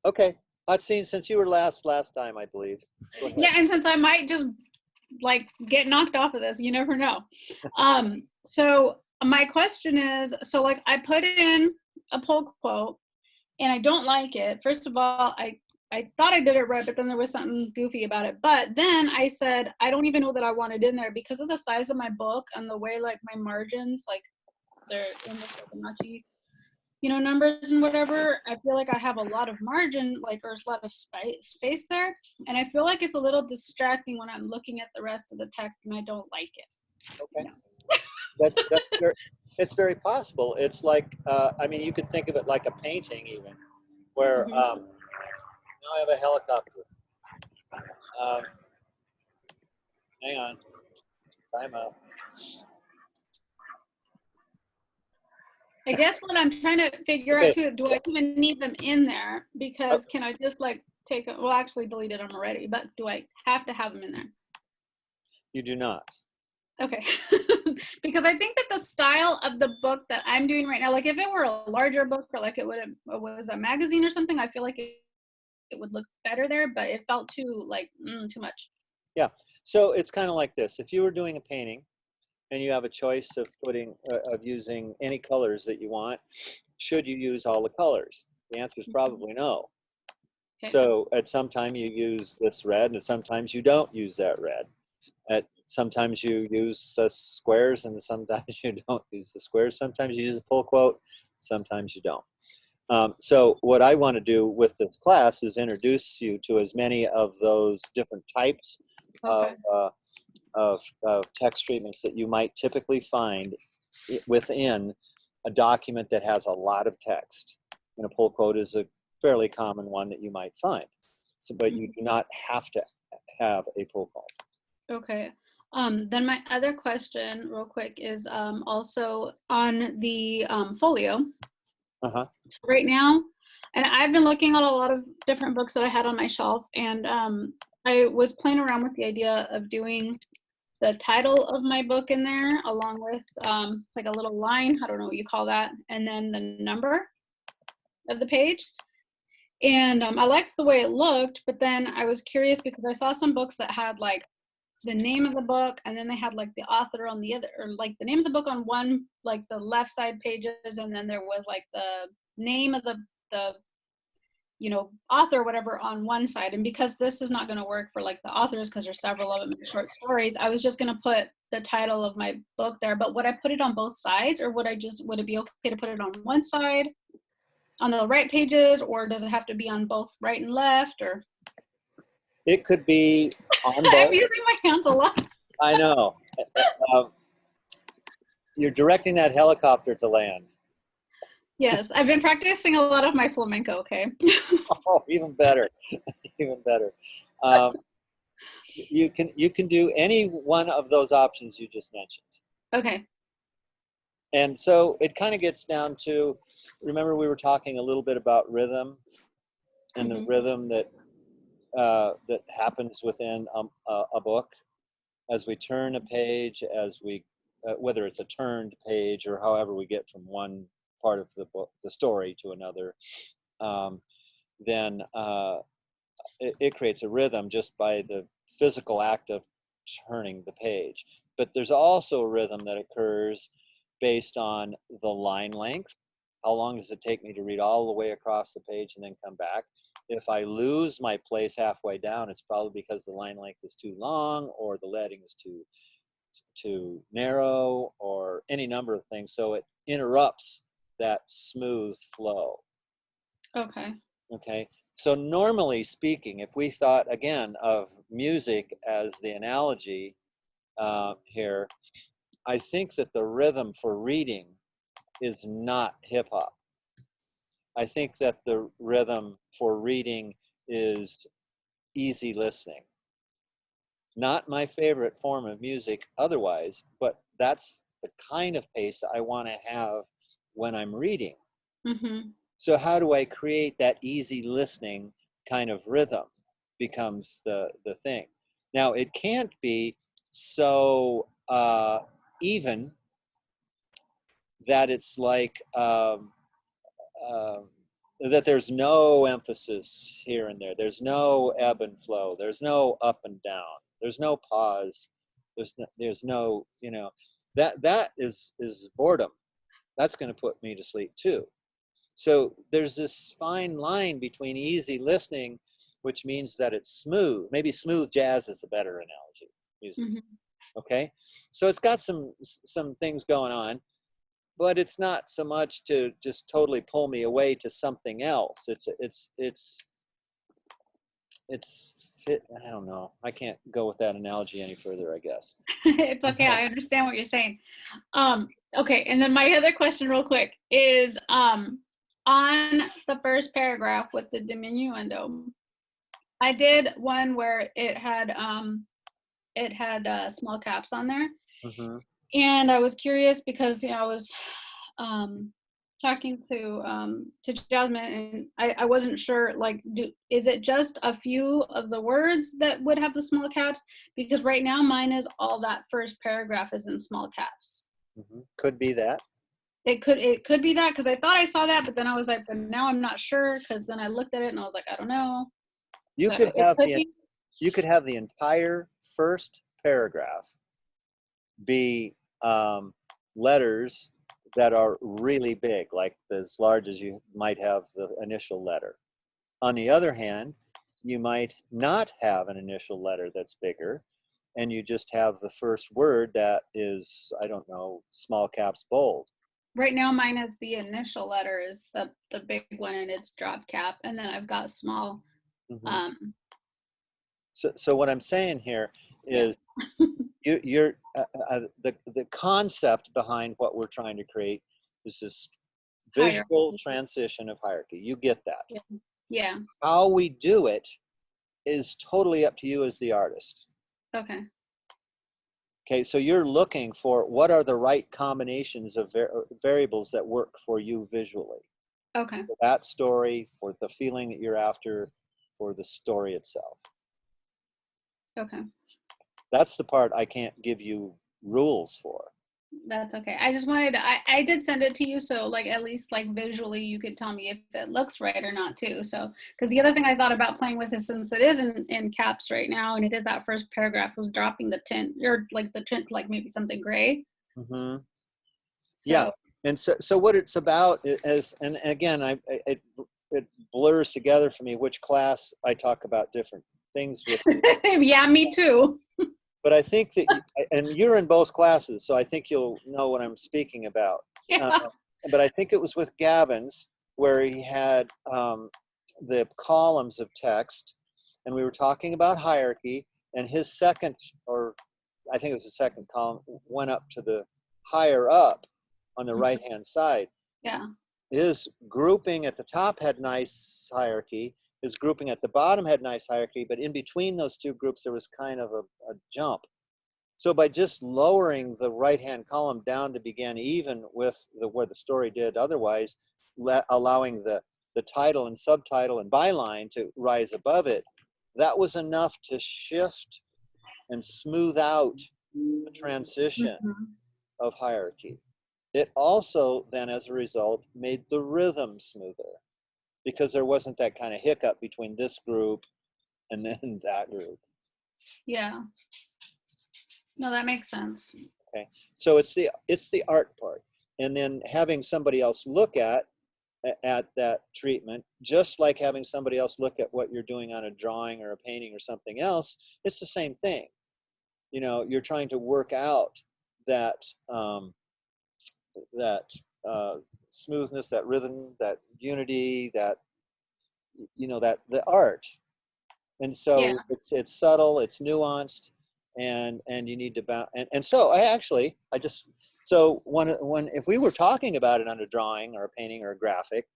Okay. Hot scene, since you were last time, I believe. Go ahead. Yeah, and since I might just like get knocked off of this, you never know. So my question is, so like I put in a pull quote and I don't like it. First of all, I thought I did it right, but then there was something goofy about it. But then I said, I don't even know that I want it in there because of the size of my book and the way like my margins, like they're in the Fibonacci, numbers and whatever. I feel like I have a lot of margin, like, or a lot of space there. And I feel like it's a little distracting when I'm looking at the rest of the text and I don't like it. Okay. It's very possible. It's like, I mean, you could think of it like a painting even, where now I have a helicopter. Hang on, time out. I guess what I'm trying to figure out too, do I even need them in there? Because can I just like take it? Well, actually deleted them already, but do I have to have them in there? You do not. Okay. Because I think that the style of the book that I'm doing right now, like if it were a larger book or like it was a magazine or something, I feel like it would look better there, but it felt too like too much. Yeah. So it's kind of like this. If you were doing a painting and you have a choice of using any colors that you want, should you use all the colors? The answer is probably no. Okay. So at some time you use this red, and sometimes you don't use that red. Sometimes you use squares, and sometimes you don't use the squares. Sometimes you use a pull quote, sometimes you don't. So what I want to do with this class is introduce you to as many of those different types of text treatments that you might typically find within a document that has a lot of text. And a pull quote is a fairly common one that you might find. So, but you do not have to have a pull quote. Okay. Then my other question real quick is also on the folio. So right now, and I've been looking at a lot of different books that I had on my shelf, and I was playing around with the idea of doing the title of my book in there along with like a little line, I don't know what you call that, and then the number of the page. And I liked the way it looked, but then I was curious because I saw some books that had like the name of the book, and then they had like the author on the other, or like the name of the book on one, like the left side pages, and then there was like the name of the author or whatever on one side. And because this is not going to work for like the authors, because there's several of them in short stories, I was just going to put the title of my book there. But would I put it on both sides, or would it be okay to put it on one side on the right pages, or does it have to be on both right and left? Or it could be on both. I'm using my hands a lot. I know. You're directing that helicopter to land. Yes, I've been practicing a lot of my flamenco, okay? Oh, even better. Even better. You can do any one of those options you just mentioned. Okay. And so it kind of gets down to, remember we were talking a little bit about rhythm and the rhythm that happens within a book as we turn a page, as we whether it's a turned page or however we get from one part of the book, the story, to another, then it creates a rhythm just by the physical act of turning the page. But there's also a rhythm that occurs based on the line length. How long does it take me to read all the way across the page and then come back? If I lose my place halfway down, it's probably because the line length is too long, or the leading is too narrow, or any number of things. So it interrupts that smooth flow. Okay. Okay. So normally speaking, if we thought again of music as the analogy here, I think that the rhythm for reading is not hip hop. I think that the rhythm for reading is easy listening. Not my favorite form of music otherwise, but that's the kind of pace I want to have when I'm reading. So how do I create that easy listening kind of rhythm becomes the thing. Now, it can't be so even that it's like that there's no emphasis here and there. There's no ebb and flow. There's no up and down. There's no pause. There's no, that is boredom. That's going to put me to sleep too. So there's this fine line between easy listening, which means that it's smooth. Maybe smooth jazz is a better analogy. Music. Okay. So it's got some things going on, but it's not so much to just totally pull me away to something else. I don't know. I can't go with that analogy any further, I guess. It's okay. I understand what you're saying. Okay, and then my other question real quick is on the first paragraph with the diminuendo, I did one where it had small caps on there. And I was curious because I was talking to Jasmine, and I wasn't sure, like, is it just a few of the words that would have the small caps? Because right now mine is all that first paragraph is in small caps. Could be that. It could be that, because I thought I saw that, but then I was like, but now I'm not sure, because then I looked at it and I was like, I don't know. You could have the entire first paragraph be letters that are really big, like as large as you might have the initial letter. On the other hand, you might not have an initial letter that's bigger, and you just have the first word that is, I don't know, small caps bold. Right now mine is the initial letter is the big one, and it's drop cap, and then I've got small. So what I'm saying here is you're the concept behind what we're trying to create is this visual transition of hierarchy. You get that. Yeah. How we do it is totally up to you as the artist. Okay, so you're looking for what are the right combinations of variables that work for you visually. For that story, for the feeling that you're after, for the story itself. That's the part I can't give you rules for. That's okay. I just wanted I did send it to you, so like at least like visually you could tell me if it looks right or not too. So because the other thing I thought about playing with is, since it is in caps right now, and it did that first paragraph, was dropping the tint, or like the tint, like maybe something gray. Yeah, and so what it's about is, and again, it blurs together for me which class I talk about different things with. Yeah, me too. But I think that, and you're in both classes, so I think you'll know what I'm speaking about. But I think it was with Gavin's, where he had the columns of text, and we were talking about hierarchy, and his second, or I think it was the second column, went up to the higher up on the right-hand side. His grouping at the top had nice hierarchy. His grouping at the bottom had nice hierarchy, but in between those two groups, there was kind of a jump. So by just lowering the right-hand column down to begin even with where the story did otherwise, allowing the title and subtitle and byline to rise above it, that was enough to shift and smooth out the transition of hierarchy. It also then, as a result, made the rhythm smoother, because there wasn't that kind of hiccup between this group and then that group. Yeah. No, that makes sense. Okay, so it's the art part, and then having somebody else look at that treatment, just like having somebody else look at what you're doing on a drawing or a painting or something else. It's the same thing. You're trying to work out that smoothness, that rhythm, that unity, that that the art. And so it's subtle, it's nuanced, and you need to bounce. And so if we were talking about it on a drawing or a painting or a graphic,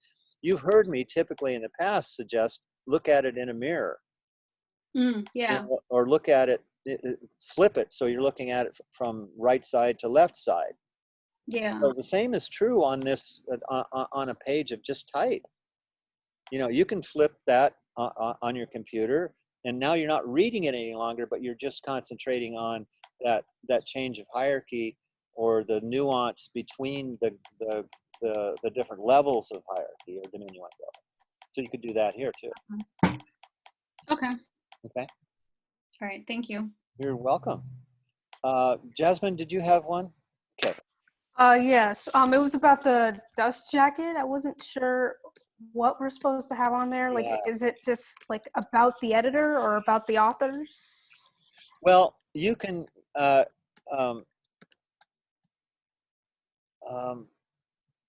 you've heard me typically in the past suggest look at it in a mirror. Or look at it, flip it, so you're looking at it from right side to left side. So the same is true on this on a page of just type. You can flip that on your computer, and now you're not reading it any longer, but you're just concentrating on that change of hierarchy, or the nuance between the different levels of hierarchy or diminuendo. So you could do that here too. Okay. Okay. All right. Thank you. You're welcome. Jasmine, did you have one? Okay. Yes. It was about the dust jacket. I wasn't sure what we're supposed to have on there. Like, Yeah. is it just like about the editor or about the authors? Well, you can. Um,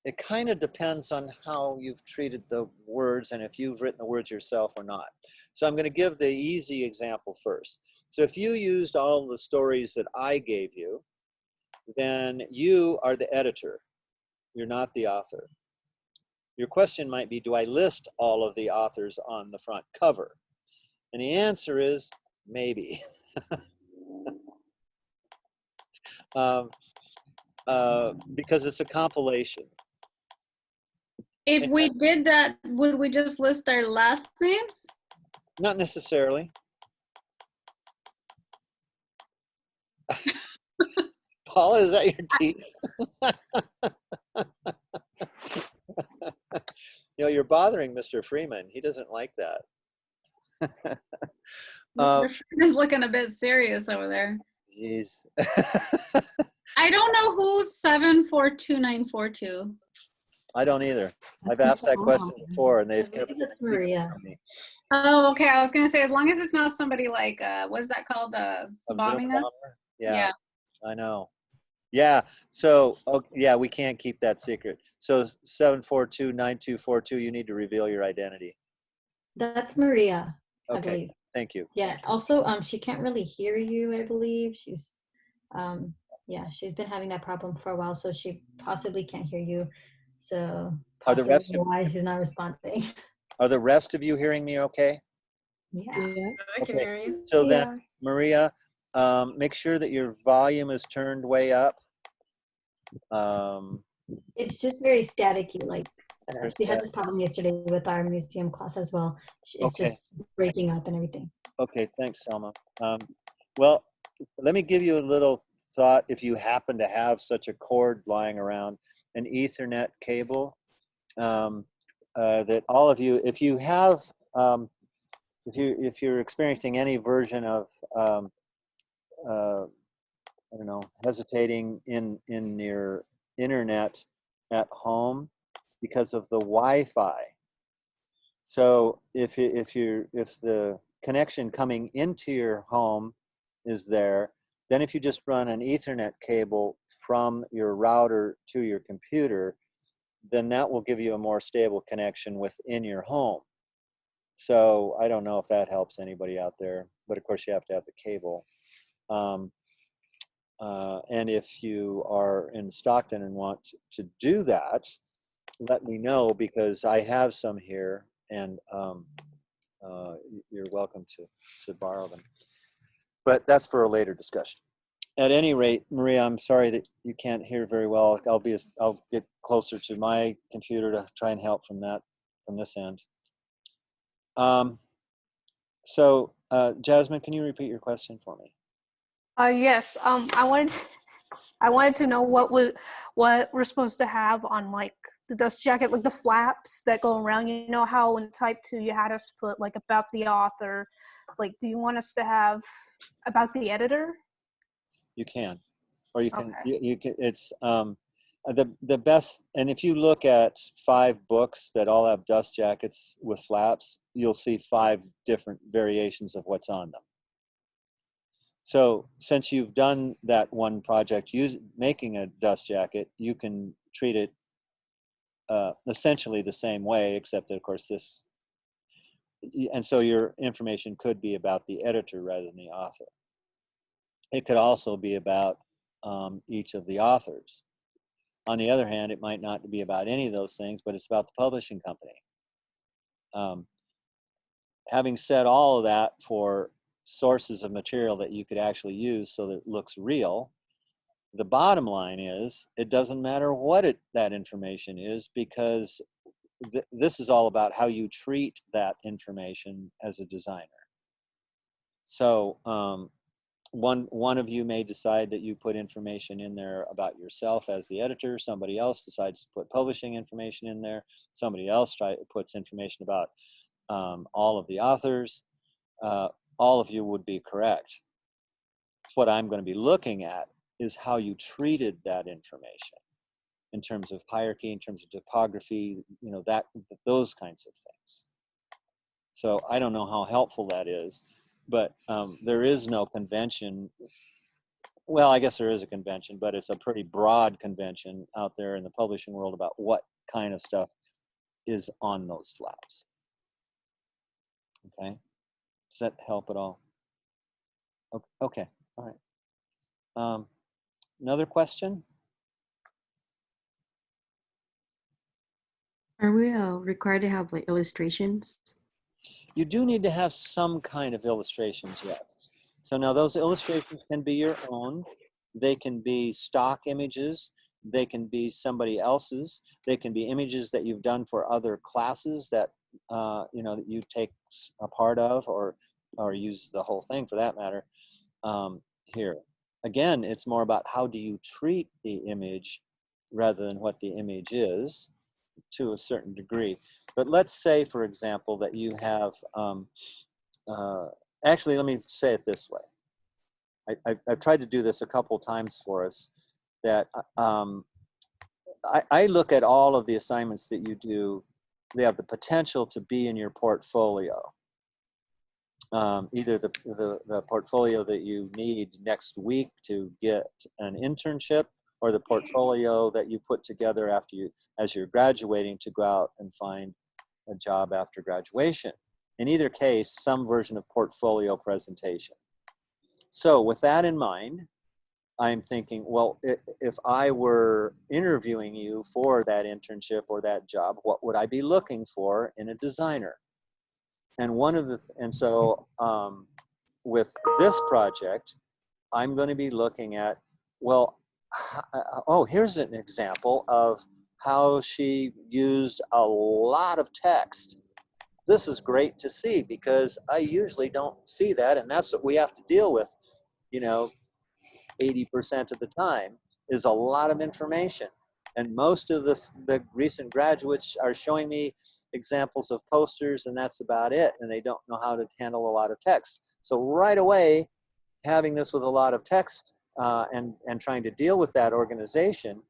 it kind of depends on how you've treated the words and if you've written the words yourself or not. So I'm going to give the easy example first. So if you used all the stories that I gave you, then you are the editor. You're not the author. Your question might be, do I list all of the authors on the front cover? And the answer is maybe. Because it's a compilation. If we did that, would we just list their last names? Not necessarily. Paula, is that your teeth? You know, you're bothering Mr. Freeman. He doesn't like that. Mr. Freeman's looking a bit serious over there. Jeez. I don't know who's 742942. I don't either. I've asked that question before, and they've kept That's Maria. from me. Oh, okay. I was gonna say, as long as it's not somebody like, what's that called? A Bombing Zoom us? bomber? Yeah, I know. Yeah, so, yeah, we can't keep that secret. So 742-9242, you need to reveal your identity. That's Maria, I Okay, believe. thank you. Yeah. Also, she can't really hear you, I believe. She's, yeah, she's been having that problem for a while, so she possibly can't hear you. So Are the possibly rest of, why she's not responding. are the rest of you hearing me okay? Yeah. I can Okay. hear you. So Yeah. then, Maria, make sure that your volume is turned way up. It's just very staticky. Like Very we had static. this problem yesterday with our museum class as well. It's Okay. just breaking up and everything. Okay, thanks, Selma. Well, let me give you a little thought. If you happen to have such a cord lying around, an Ethernet cable, that all of you, if you have, if you're experiencing any version of, I don't know, hesitating in your internet at home because of the Wi-Fi. So if the connection coming into your home is there, then if you just run an Ethernet cable from your router to your computer, then that will give you a more stable connection within your home. So I don't know if that helps anybody out there, but of course you have to have the cable. And if you are in Stockton and want to do that, let me know, because I have some here, and you're welcome to borrow them. But that's for a later discussion. At any rate, Maria, I'm sorry that you can't hear very well. I'll get closer to my computer to try and help from this end. So Jasmine, can you repeat your question for me? Yes. I wanted to know what we're supposed to have on, like, the dust jacket, like the flaps that go around. You know how in type 2 you had us put like about the author. Like, do you want us to have about the editor? You can, or you can. Okay. You can. It's the best. And if you look at 5 books that all have dust jackets with flaps, you'll see 5 different variations of what's on them. So since you've done that one project making a dust jacket, you can treat it essentially the same way, except that, of course, and so your information could be about the editor rather than the author. It could also be about each of the authors. On the other hand, it might not be about any of those things, but it's about the publishing company. Having said all of that, for sources of material that you could actually use so that it looks real, the bottom line is it doesn't matter what that information is, because this is all about how you treat that information as a designer. So one of you may decide that you put information in there about yourself as the editor. Somebody else decides to put publishing information in there. Somebody else puts information about all of the authors. All of you would be correct. What I'm going to be looking at is how you treated that information in terms of hierarchy, in terms of typography, you know, those kinds of things. So I don't know how helpful that is, but there is no convention. Well, I guess there is a convention, but it's a pretty broad convention out there in the publishing world about what kind of stuff is on those flaps. Okay, does that help at all? Okay, all right. Another question? Are we required to have like illustrations? You do need to have some kind of illustrations, yes. So now those illustrations can be your own. They can be stock images. They can be somebody else's. They can be images that you've done for other classes that you know, that you take a part of, or use the whole thing for that matter. Here, again, it's more about how do you treat the image rather than what the image is, to a certain degree. But let's say, for example, that you have, actually, let me say it this way. I've tried to do this a couple times for us, that I look at all of the assignments that you do. They have the potential to be in your portfolio. Either the portfolio that you need next week to get an internship, or the portfolio that you put together after as you're graduating to go out and find a job after graduation. In either case, some version of portfolio presentation. So with that in mind, I'm thinking, well, if I were interviewing you for that internship or that job, what would I be looking for in a designer? And so with this project, I'm going to be looking at, well, oh, here's an example of how she used a lot of text. This is great to see, because I usually don't see that, and that's what we have to deal with, you know, 80% of the time, is a lot of information. And most of the recent graduates are showing me examples of posters, and that's about it, and they don't know how to handle a lot of text. So right away, having this with a lot of text and trying to deal with that organization,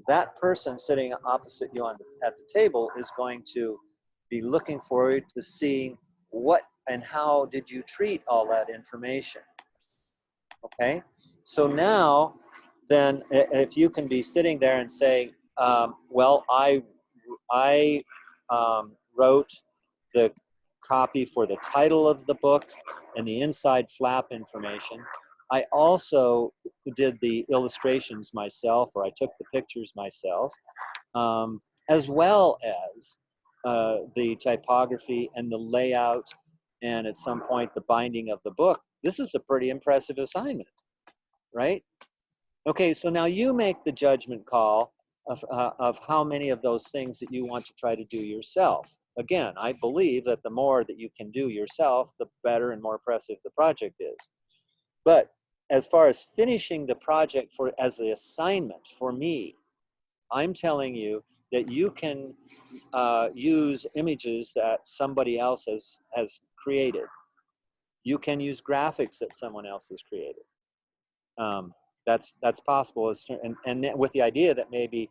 that person sitting opposite you at the table is going to be looking forward to seeing what and how did you treat all that information. Okay, so now then, if you can be sitting there and saying, well, I wrote the copy for the title of the book and the inside flap information. I also did the illustrations myself, or I took the pictures myself, as well as the typography and the layout, and at some point the binding of the book. This is a pretty impressive assignment, right? Okay, so now you make the judgment call of how many of those things that you want to try to do yourself. Again, I believe that the more that you can do yourself, the better and more impressive the project is. But as far as finishing the project as the assignment for me, I'm telling you that you can use images that somebody else has created. You can use graphics that someone else has created. That's possible, and with the idea that maybe,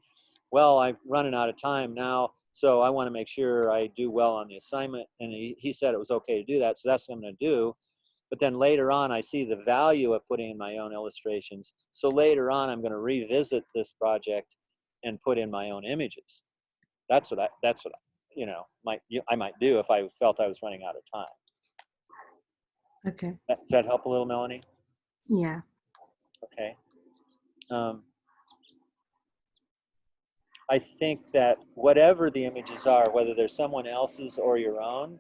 well, I'm running out of time now, so I want to make sure I do well on the assignment, and he said it was okay to do that, so that's what I'm going to do. But then later on, I see the value of putting in my own illustrations, so later on I'm going to revisit this project and put in my own images. That's what I you know, I might do if I felt I was running out of time. Okay. Does that help a little, Melanie? Yeah. Okay. I think that whatever the images are, whether they're someone else's or your own,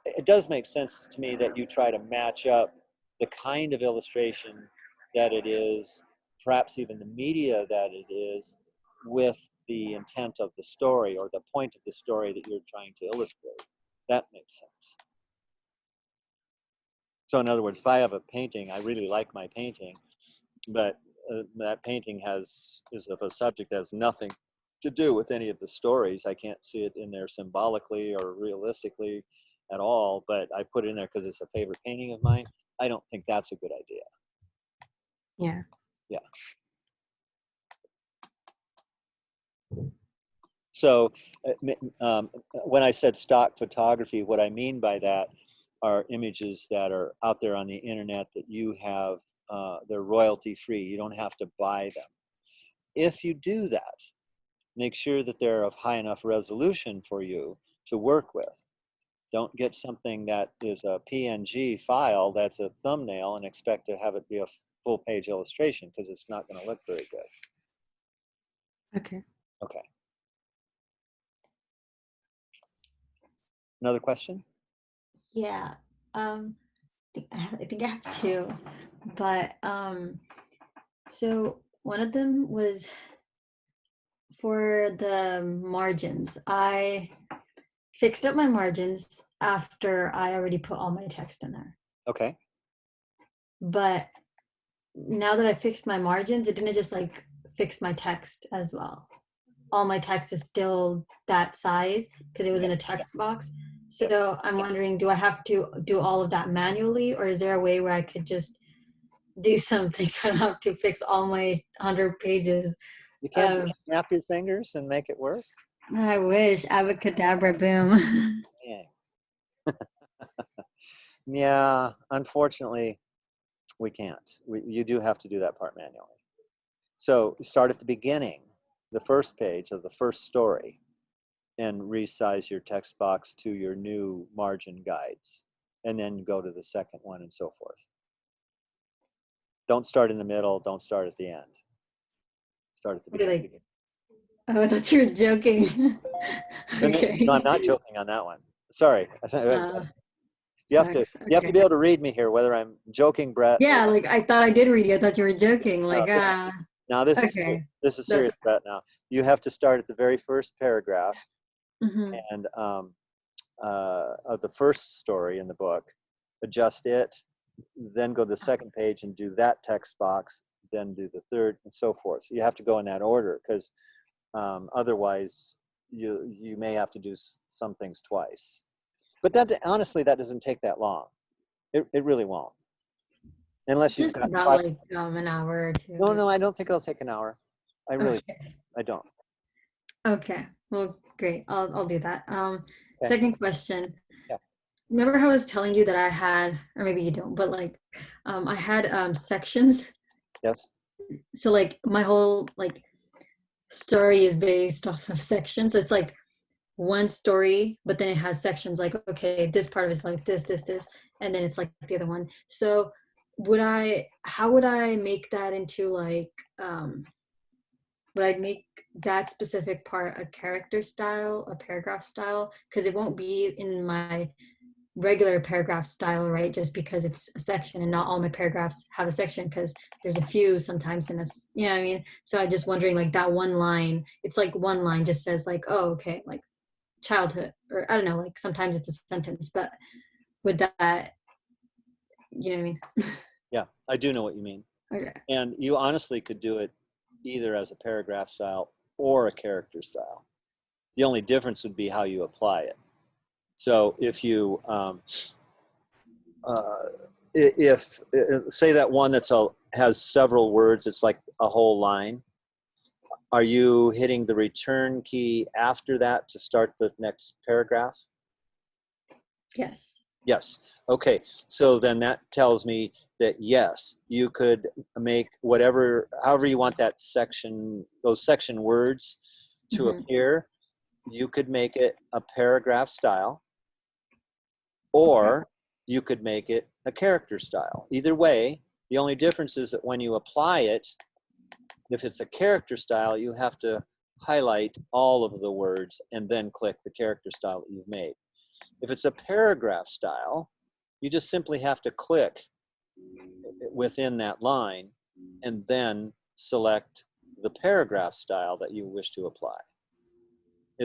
it does make sense to me that you try to match up the kind of illustration that it is, perhaps even the media that it is, with the intent of the story or the point of the story that you're trying to illustrate. That makes sense. So in other words, if I have a painting, I really like my painting, but that painting is of a subject that has nothing to do with any of the stories. I can't see it in there symbolically or realistically at all, but I put it in there because it's a favorite painting of mine. I don't think that's a good idea. Yeah. Yeah. So when I said stock photography, what I mean by that are images that are out there on the internet that you have, they're royalty free. You don't have to buy them. If you do that, make sure that they're of high enough resolution for you to work with. Don't get something that is a PNG file that's a thumbnail and expect to have it be a full page illustration, because it's not going to look very good. Okay. Okay. Another question? Yeah. I think I have two, but so one of them was for the margins. I fixed up my margins after I already put all my text in there. Okay. But now that I fixed my margins, it didn't just like fix my text as well. All my text is still that size because it was in a text box. So I'm wondering, do I have to do all of that manually, or is there a way where I could just do something so I don't have to fix all my 100 pages? You can't just snap your fingers and make it work? I wish. Abracadabra, boom. Yeah. Yeah, unfortunately, we can't. You do have to do that part manually. So start at the beginning, the first page of the first story, and resize your text box to your new margin guides, and then go to the second one and so forth. Don't start in the middle, don't start at the end. Start at the beginning. Really? Oh, I thought you were joking. Okay. No, I'm not joking on that one. Sorry. You have Sucks. to be able to read me here, whether I'm joking, Brett. Yeah, like I thought I did read you. I thought you were joking. Like, Now this okay. is serious, Brett. Now you have to start at the very first paragraph, Mm-hmm. and of the first story in the book, adjust it, then go to the second page and do that text box, then do the third, and so forth. So you have to go in that order, because otherwise you may have to do some things twice. But that, honestly, that doesn't take that long. It really won't. Unless you've Just got about like an hour or two. No, I don't think it'll take an hour. I really, I don't. Okay. Well, great. I'll do that. Okay. Second question. Yeah. Remember how I was telling you that I had, or maybe you don't, but like, I had sections. Yes. So like my whole like story is based off of sections. It's like one story, but then it has sections like, okay, this part of his life, this, and then it's like the other one. So how would I make that into like, would I make that specific part a character style, a paragraph style? Because it won't be in my regular paragraph style, right? Just because it's a section and not all my paragraphs have a section, because there's a few sometimes in this, you know what I mean? So I'm just wondering, like that one line, it's like one line just says like, oh, okay, like childhood, or I don't know, like sometimes it's a sentence, but would that, you know what I mean? Yeah, I do know what you mean. Okay. And you honestly could do it either as a paragraph style or a character style. The only difference would be how you apply it. So if you, say that one has several words, it's like a whole line. Are you hitting the return key after that to start the next paragraph? Yes. Yes. Okay. So then that tells me that yes, you could make however you want that section, those section words to appear. You could make it a paragraph style, or you could make it a character style. Either way, the only difference is that when you apply it, if it's a character style, you have to highlight all of the words and then click the character style that you've made. If it's a paragraph style, you just simply have to click within that line and then select the paragraph style that you wish to apply.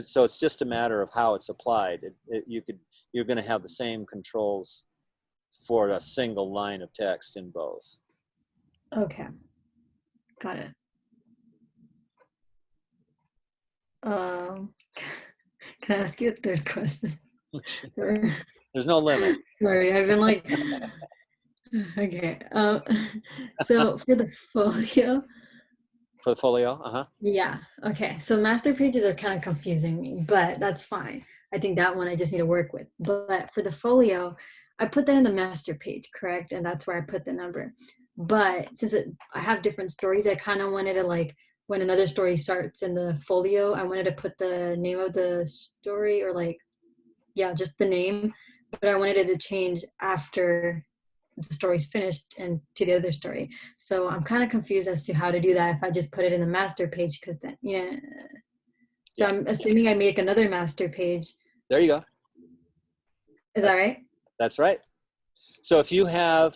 So it's just a matter of how it's applied. You're going to have the same controls for a single line of text in both. Okay. Got it. Um, can I ask you a third question? There's no limit. Sorry, I've been like, okay. So for the folio, For the folio, yeah. Okay. So master pages are kind of confusing me, but that's fine. I think that one I just need to work with. But for the folio, I put that in the master page, correct? And that's where I put the number. But since I have different stories, I kind of wanted to like, when another story starts in the folio, I wanted to put the name of the story or like, yeah, just the name. But I wanted it to change after the story's finished and to the other story. So I'm kind of confused as to how to do that if I just put it in the master page, because then, yeah. So Yeah. I'm assuming I make another master page. there you go. Is that right? That's right. So if you have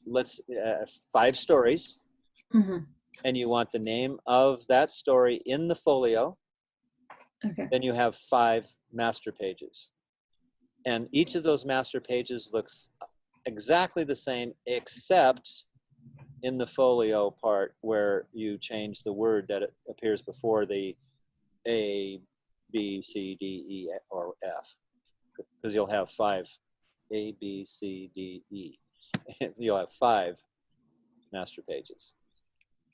let's 5 stories, Mm-hmm. and you want the name of that story in the folio, Okay. then you have 5 master pages. And each of those master pages looks exactly the same, except in the folio part where you change the word that appears before the A, B, C, D, E, or F. Because you'll have 5 A, B, C, D, E. You'll have 5 master pages.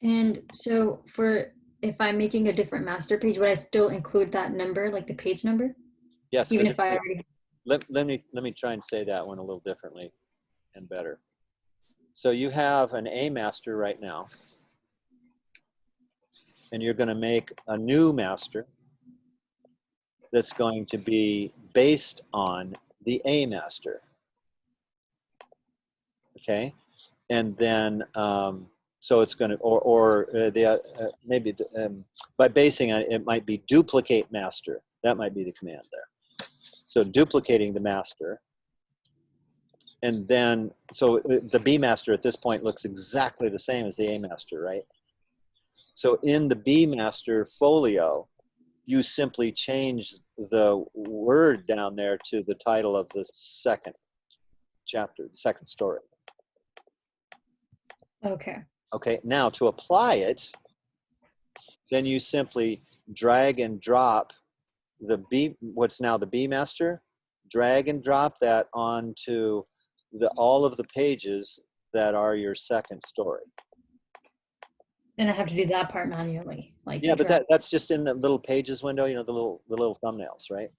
And so for if I'm making a different master page, would I still include that number, like the page number? Yes, Even because if I already let me try and say that one a little differently and better. So you have an A master right now, and you're going to make a new master that's going to be based on the A master. Okay, and then so it's going to, maybe by basing on it, it might be duplicate master. That might be the command there. So duplicating the master, and then so the B master at this point looks exactly the same as the A master, right? So in the B master folio, you simply change the word down there to the title of the second chapter, the second story. okay. Okay, now to apply it, then you simply drag and drop the B, what's now the B master, drag and drop that onto all of the pages that are your second story. And I have to do that part manually. Like Yeah, but drag. that's just in the little pages window, you know, the little thumbnails, right?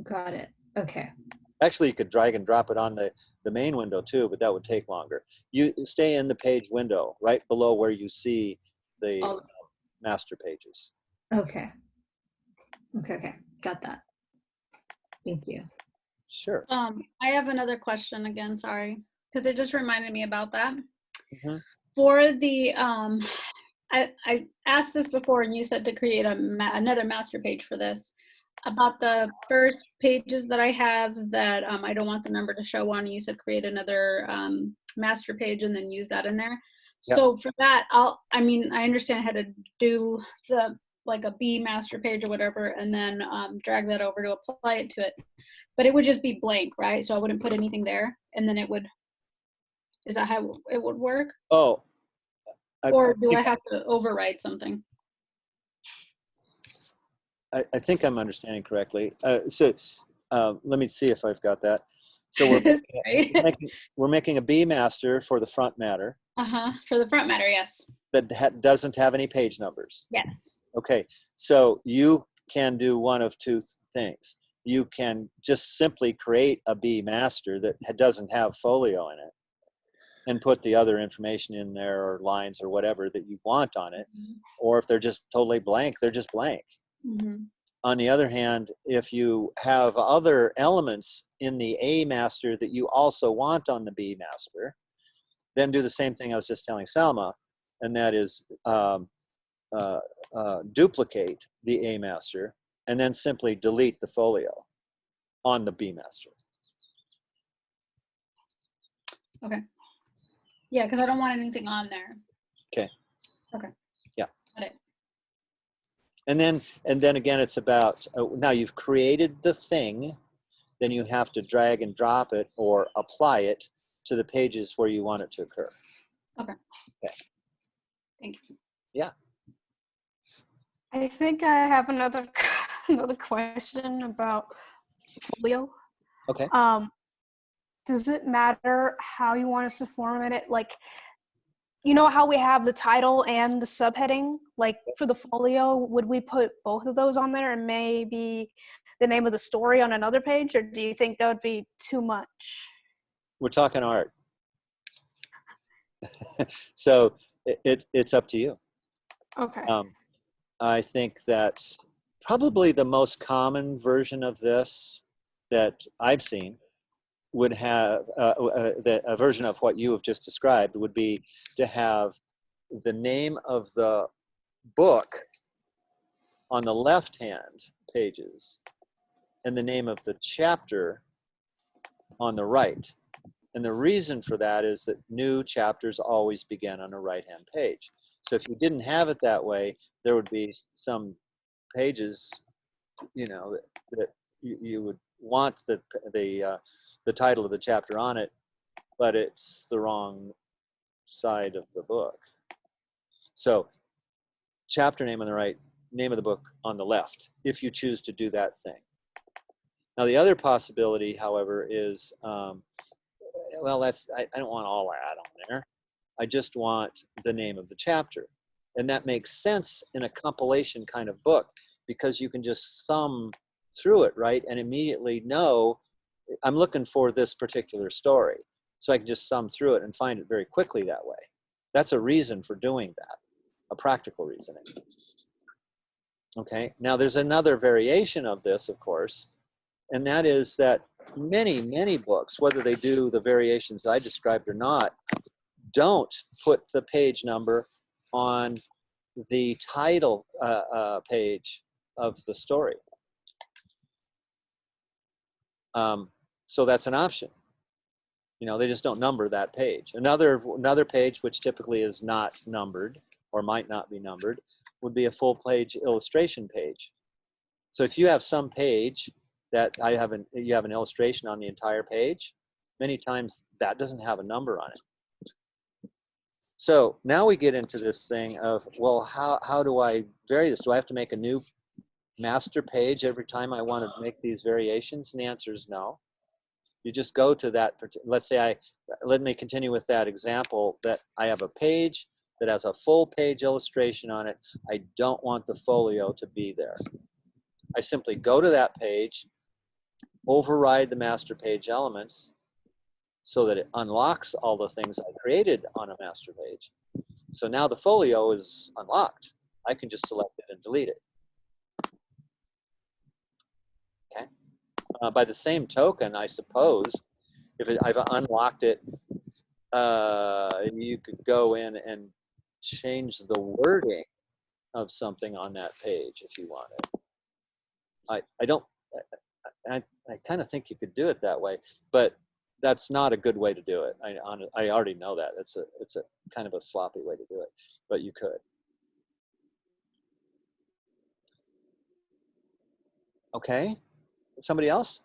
Got it. Okay. Actually, you could drag and drop it on the main window too, but that would take longer. You stay in the page window right below where you see the All, master pages. okay. Okay. Got that. Thank you. Sure. I have another question again, sorry, because it just reminded me about that. Mhm. For the, I asked this before and you said to create another master page for this. About the first pages that I have that I don't want the number to show on, you said create another master page and then use that in there. Yep. So for that, I understand how to do like a B master page or whatever, and then drag that over to apply it to it. But it would just be blank, right? So I wouldn't put anything there, and then is that how it would work? Oh. Or do I have to override something? I think I'm understanding correctly. So let me see if I've got that. So we're making a B master for the front matter. For the front matter, yes. That doesn't have any page numbers. Yes. Okay, so you can do one of 2 things. You can just simply create a B master that doesn't have folio in it and put the other information in there or lines or whatever that you want on it. Mm-hmm. Or if they're just totally blank, they're just blank. Mm-hmm. On the other hand, if you have other elements in the A master that you also want on the B master, then do the same thing I was just telling Salma, and that is duplicate the A master and then simply delete the folio on the B master. Okay. Yeah, because I don't want anything on there. Okay. Okay. Yeah. Got it. And then again, it's about now you've created the thing then you have to drag and drop it or apply it to the pages where you want it to occur. Okay. Okay. Thank you. Yeah. I think I have another another question about folio. Okay. Does it matter how you want us to format it? Like, you know how we have the title and the subheading? Like for the folio, would we put both of those on there and maybe the name of the story on another page, or do you think that would be too much? We're talking art. So it's up to you. Okay. I think that's probably the most common version of this that I've seen would have, a version of what you have just described would be to have the name of the book on the left-hand pages and the name of the chapter on the right. And the reason for that is that new chapters always begin on a right-hand page. So if you didn't have it that way, there would be some pages, you know, that you would want the title of the chapter on it, but it's the wrong side of the book. So chapter name on the right, name of the book on the left, if you choose to do that thing. Now the other possibility, however, is, well, I don't want all that on there. I just want the name of the chapter. And that makes sense in a compilation kind of book because you can just thumb through it, right? And immediately know, I'm looking for this particular story. So I can just thumb through it and find it very quickly that way. That's a reason for doing that, a practical reasoning. Okay, now there's another variation of this, of course, and that is that many books, whether they do the variations I described or not, don't put the page number on the title page of the story. So that's an option. You know, they just don't number that page. Another page, which typically is not numbered or might not be numbered, would be a full page illustration page. So if you have some page that you have an illustration on the entire page, many times that doesn't have a number on it. So now we get into this thing of, well, how do I vary this? Do I have to make a new master page every time I want to make these variations? And the answer is no. You just go to that, let's say let me continue with that example that I have a page that has a full page illustration on it. I don't want the folio to be there. I simply go to that page, override the master page elements so that it unlocks all the things I created on a master page. So now the folio is unlocked. I can just select it and delete it. Okay. By the same token, I suppose, if I've unlocked it, you could go in and change the wording of something on that page if you wanted. I kind of think you could do it that way, but that's not a good way to do it. I already know that. It's a kind of a sloppy way to do it, but you could. Okay, somebody else?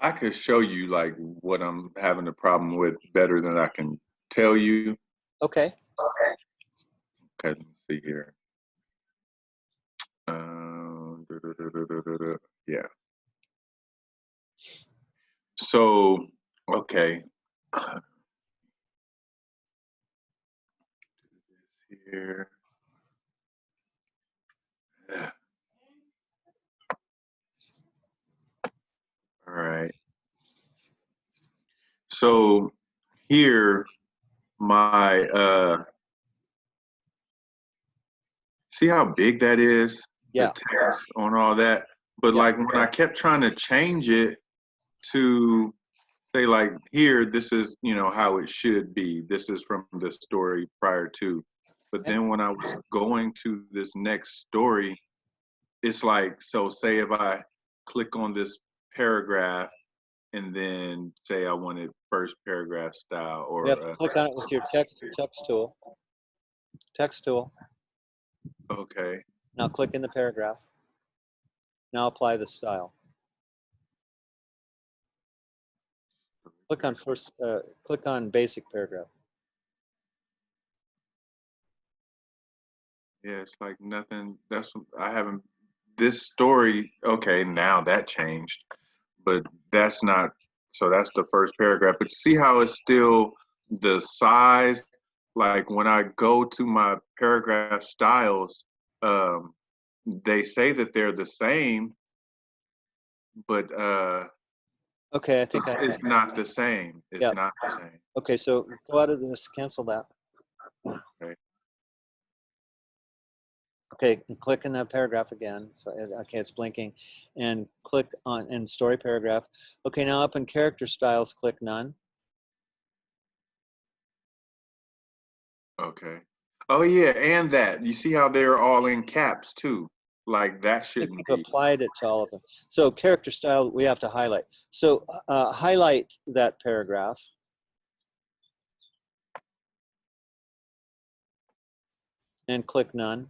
I could show you like what I'm having a problem with better than I can tell you. Okay. Okay, let me see here. Yeah. So, okay. Here. Yeah. All right. So here, my see how big that is? Yeah. The text on all that. But Yeah. like when I kept trying to change it to say like here, this is, you know, how it should be. This is from the story prior to. But then when I was going to this next story, it's like, so say if I click on this paragraph and then say I wanted first paragraph style or You have to click on it with your text tool. Text tool. okay. Now click in the paragraph. Now apply the style. Click on basic paragraph. Yeah, it's like nothing. I haven't. This story. Okay, now that changed, but that's not. So that's the first paragraph. But you see how it's still the size. Like when I go to my paragraph styles, they say that they're the same, but Okay, I think it's not the same. It's Yeah. not the same. Okay, so go out of this, cancel that. Okay. Okay, and click in that paragraph again. So, okay, it's blinking. And click on in story paragraph. Okay, now up in character styles, click none. Okay. Oh yeah, and that. You see how they're all in caps too? Like that I think shouldn't we've be. applied it to all of them. So character style, we have to highlight. So highlight that paragraph. And click none.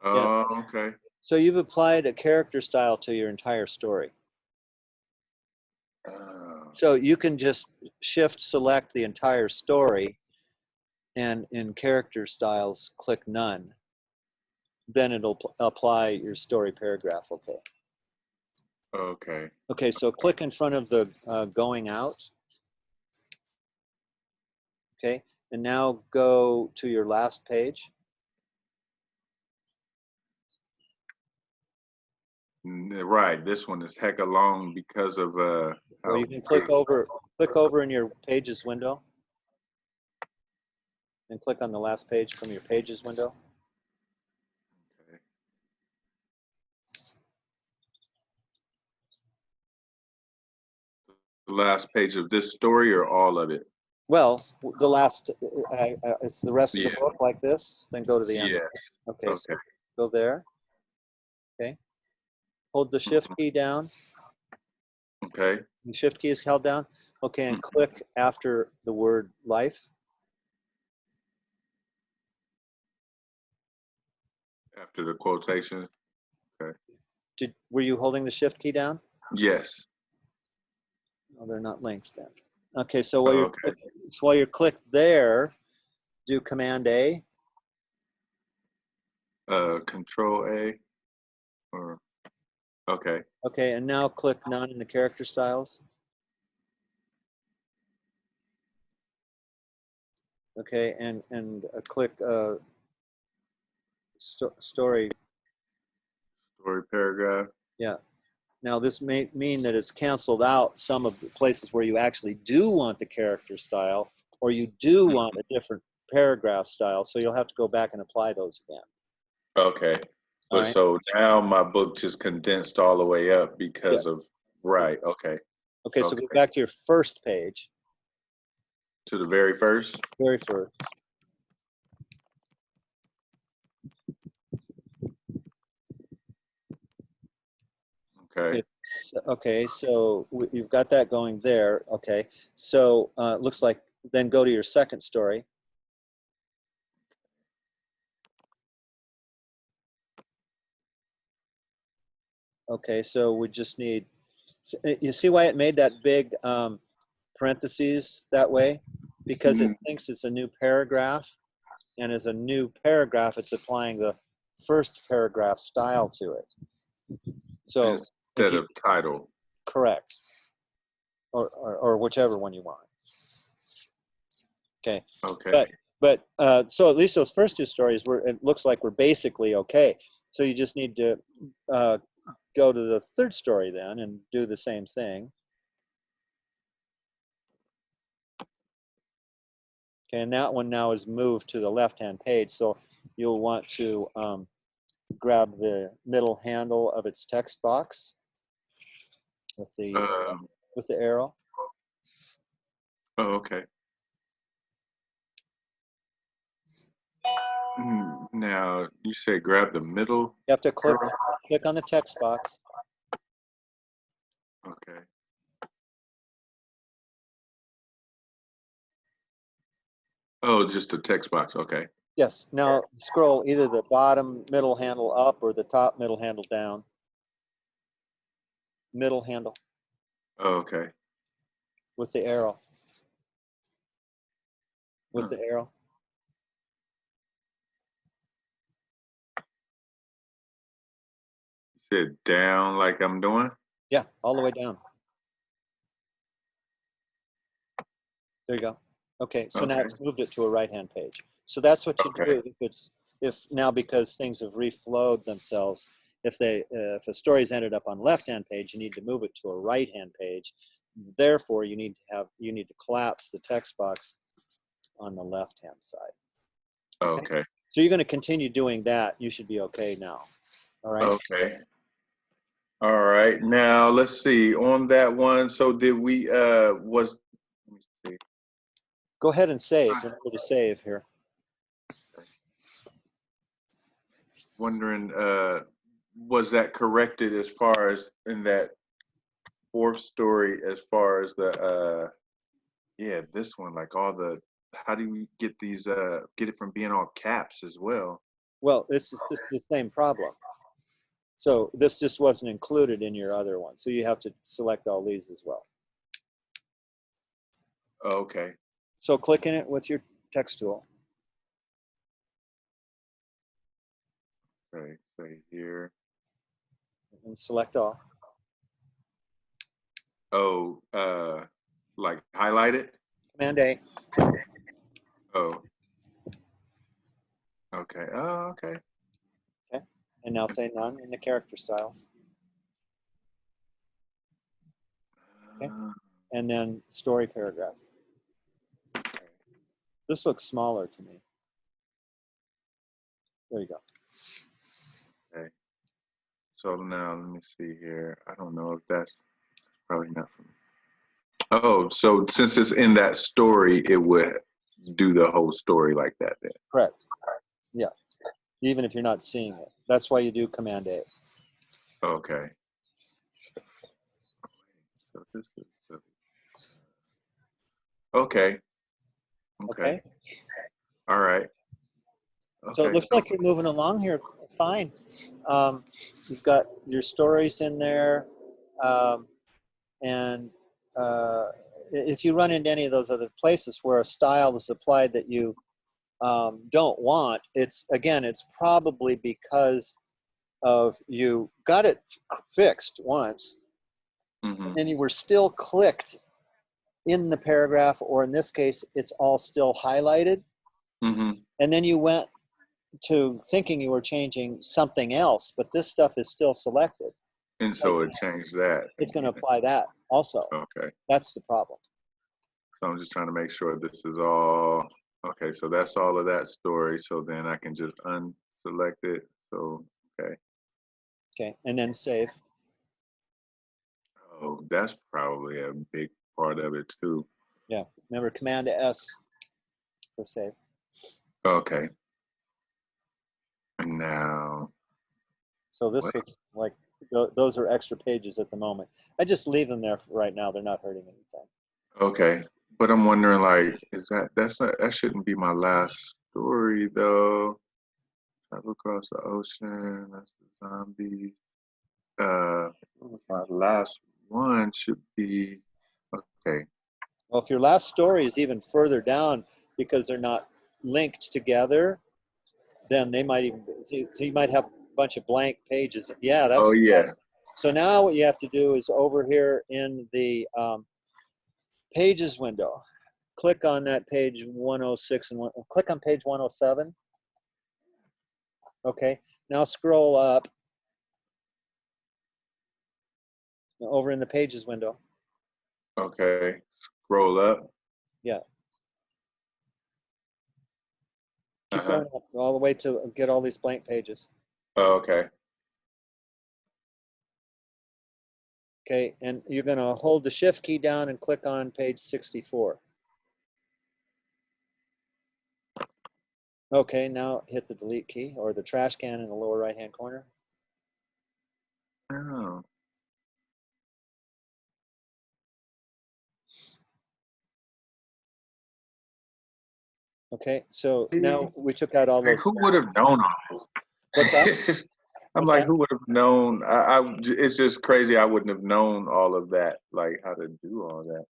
Oh, okay. So you've applied a character style to your entire story. So you can just shift select the entire story and in character styles, click none. Then it'll apply your story paragraph, okay. Okay. Okay, so click in front of the going out. Okay, and now go to your last page. Right. This one is hecka long because of Or how you can click over in your pages window and click on the last page from your pages window. Okay. The last page of this story or all of it? Well, the last, it's the rest of the Yeah. book like this, then go to the end. Yes. Okay, so Okay. go there. Okay. Hold the shift key down. Okay. The shift key is held down. Okay, and Mhm. click after the word life. After the quotation. Were you holding the shift key down? Yes. Oh, they're not linked then. Okay, so Okay. while you're clicked there, do Command A. Control A. Or okay. Okay, and now click none in the character styles. Okay, and click story. Story paragraph. Yeah. Now this may mean that it's canceled out some of the places where you actually do want the character style, or you do want a different paragraph style. So you'll have to go back and apply those again. Okay. All But right. so now my book just condensed all the way up because of right. Okay. Okay, so go back to your first page. To the very first. Very first. Okay. Okay, so you've got that going there. Okay, so looks like then go to your second story. Okay, so we just need, you see why it made that big parentheses that way? Because it thinks it's a new paragraph, and as a new paragraph, it's applying the first paragraph style to it. So Instead of title. Correct. Or whichever one you want. Okay. Okay. But so at least those first two stories it looks like we're basically okay. So you just need to go to the third story then and do the same thing. Okay, and that one now is moved to the left-hand page. So you'll want to grab the middle handle of its text box with the arrow. Oh, okay. Now you say grab the middle. You have to click on the text box. Okay. Oh, just a text box. Okay. Yes, now scroll either the bottom middle handle up or the top middle handle down. Middle handle Okay. with the arrow. With Huh. the arrow. You said down like I'm doing? Yeah, all the way down. There you go. Okay, so now Okay. it's moved it to a right-hand page. So that's what you Okay. do if now because things have reflowed themselves. If a story's ended up on left-hand page, you need to move it to a right-hand page. Therefore, you need to collapse the text box on the left-hand side. Okay. So you're going to continue doing that. You should be okay now. All right. Okay. All right. Now let's see. On that one, so did we was let me see. Go ahead and save. Remember to save here. Wondering was that corrected as far as in that fourth story as far as the yeah, this one, like all the how do we get these get it from being all caps as well? Well, this is the same problem. So this just wasn't included in your other one. So you have to select all these as well. Okay. So click in it with your text tool. Okay. Say here. And select all. Oh, like highlight it? Command A. Oh. Okay. Oh, okay. Okay. And now say none in the character styles. Okay. And then story paragraph. This looks smaller to me. There you go. Okay. So now let me see here. I don't know if that's probably not for me. Oh, so since it's in that story, it would do the whole story like that then. Correct. Yeah. Even if you're not seeing it. That's why you do Command A. Okay. So this is okay. Okay. Okay. All right. So it Okay. looks like you're moving along here fine. You've got your stories in there. And if you run into any of those other places where a style is applied that you don't want, it's probably because of you got it fixed once, Mm-hmm. and you were still clicked in the paragraph, or in this case, it's all still highlighted. Mm-hmm. And then you went to thinking you were changing something else, but this stuff is still selected. And so it changed that. It's going to apply that also. Okay. That's the problem. So I'm just trying to make sure this is all okay. So that's all of that story. So then I can just unselect it. So okay. Okay, and then save. Oh, that's probably a big part of it too. Yeah, remember Command S for save. Okay. And now, So this what? looks like those are extra pages at the moment. I just leave them there for right now. They're not hurting anything. Okay. But I'm wondering, like, that shouldn't be my last story though. Travel across the ocean. That's the zombie. My last one should be okay. Well, if your last story is even further down because they're not linked together, then they might even, so you might have a bunch of blank pages. Yeah, that's Oh the yeah. problem. So now what you have to do is over here in the pages window, click on that page 106 and click on page 107. Okay, now scroll up over in the pages window. Okay. Scroll up. Yeah. Keep Uh-huh. going up all the way to get all these blank pages. Oh, okay. Okay, and you're going to hold the shift key down and click on page 64. Okay, now hit the delete key or the trash can in the lower right hand corner. Oh. Okay, so now we took out all Like, those. who would have known all this? What's that? I'm What's like, that? who would have known? It's just crazy. I wouldn't have known all of that, like how to do all that.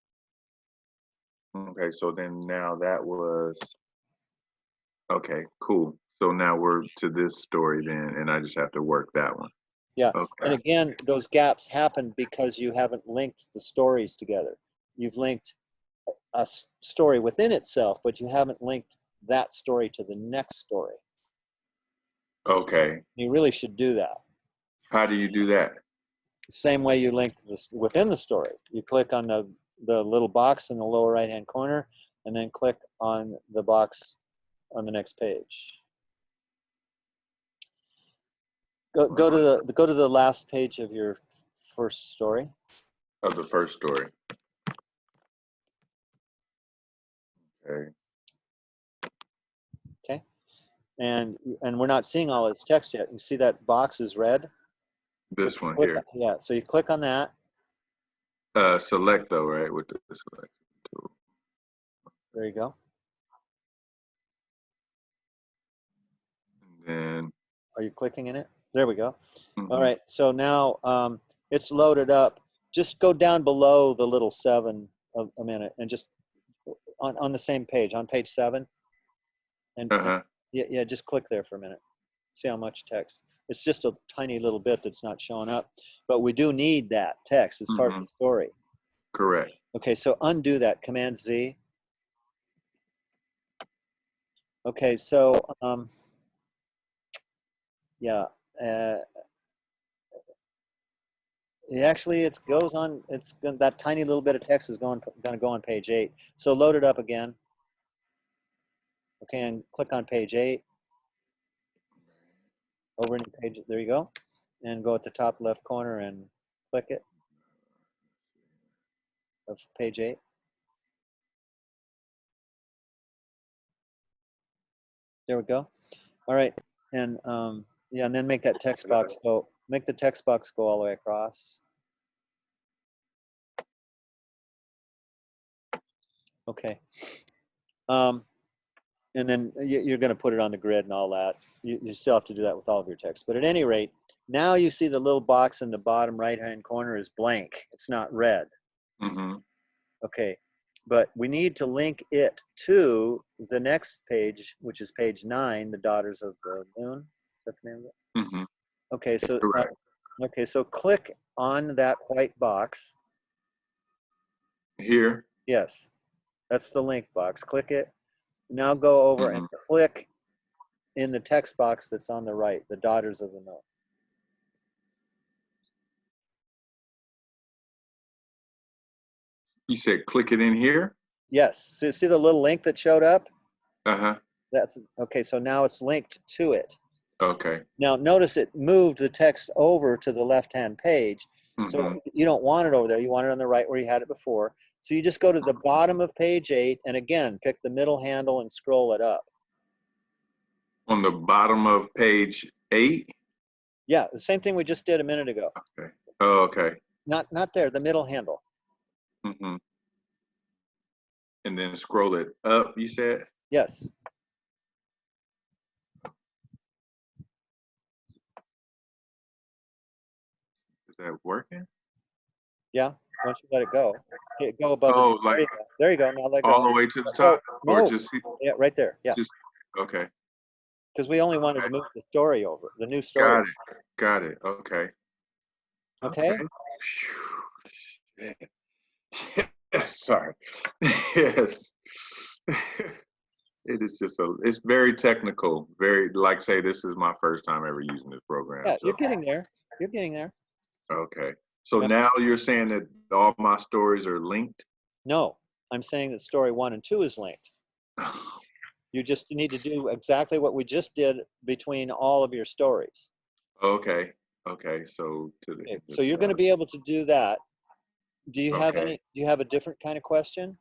Okay, so then now that was okay, cool. So now we're to this story then, and I just have to work that one. Yeah, and Okay. again, those gaps happen because you haven't linked the stories together. You've linked a story within itself, but you haven't linked that story to the next story. Okay. You really should do that. How do you do that? Same way you link this within the story. You click on the little box in the lower right-hand corner, and then click on the box on the next page. Go to the last page of your first story. Of the first story. Okay. Okay, and we're not seeing all its text yet. You see that box is red. This one Click here. yeah, so you click on that. Select though, right? With the select tool. There you go. And then Are you clicking in it? There we go. mhm. All right, so now it's loaded up. Just go down below the little 7 a minute, and just on the same page, on page 7, and yeah, just click there for a minute. See how much text. It's just a tiny little bit that's not showing up, but we do need that text as part of the story. Correct. Okay, so undo that, Command Z. Okay, so yeah, actually it goes on. That tiny little bit of text is going to go on page 8. So load it up again. Okay, and click on page 8. Over in page, there you go, and go at the top left corner and click it of page 8. There we go. All right, and yeah, and then make that text box go. Make the text box go all the way across. Okay. And then you're going to put it on the grid and all that. You still have to do that with all of your text. But at any rate, now you see the little box in the bottom right-hand corner is blank. It's not red. Mm-hmm. Okay, but we need to link it to the next page, which is page 9, the Daughters of the Moon. Is that the name of it? Mm-hmm. Okay, so Correct. okay, so click on that white box. Here. Yes, that's the link box. Click it. Now go over and click in the text box that's on the right, the Daughters of the Moon. You said click it in here? Yes. So see the little link that showed up? Uh-huh. That's okay. So now it's linked to it. Okay. Now notice it moved the text over to the left-hand page. So you don't want it over there. You want it on the right where you had it before. So you just go to the bottom of page 8 and again, pick the middle handle and scroll it up. On the bottom of page 8? Yeah, the same thing we just did a minute ago. Okay. Oh, okay. Not there, the middle handle. Mm-hmm. And then scroll it up, you said? Yes. Is that working? Yeah, once you let it go. Go above Oh, it. like There you go. Now let go. all the way to the top? No. Or just Yeah, right there. Yeah. just okay. Because we only wanted to move the story over, the new story. Got it. Okay. Okay. Phew. Yes, sorry. Yes. It is just it's very technical. Very, like say, this is my first time ever using this program. Yeah, so. you're getting there. You're getting there. Okay. So Yeah. now you're saying that all my stories are linked? No, I'm saying that story 1 and 2 is linked. You just need to do exactly what we just did between all of your stories. Okay. Okay. So to the Okay. So you're going to be able to do that. Do you have okay. do you have a different kind of question?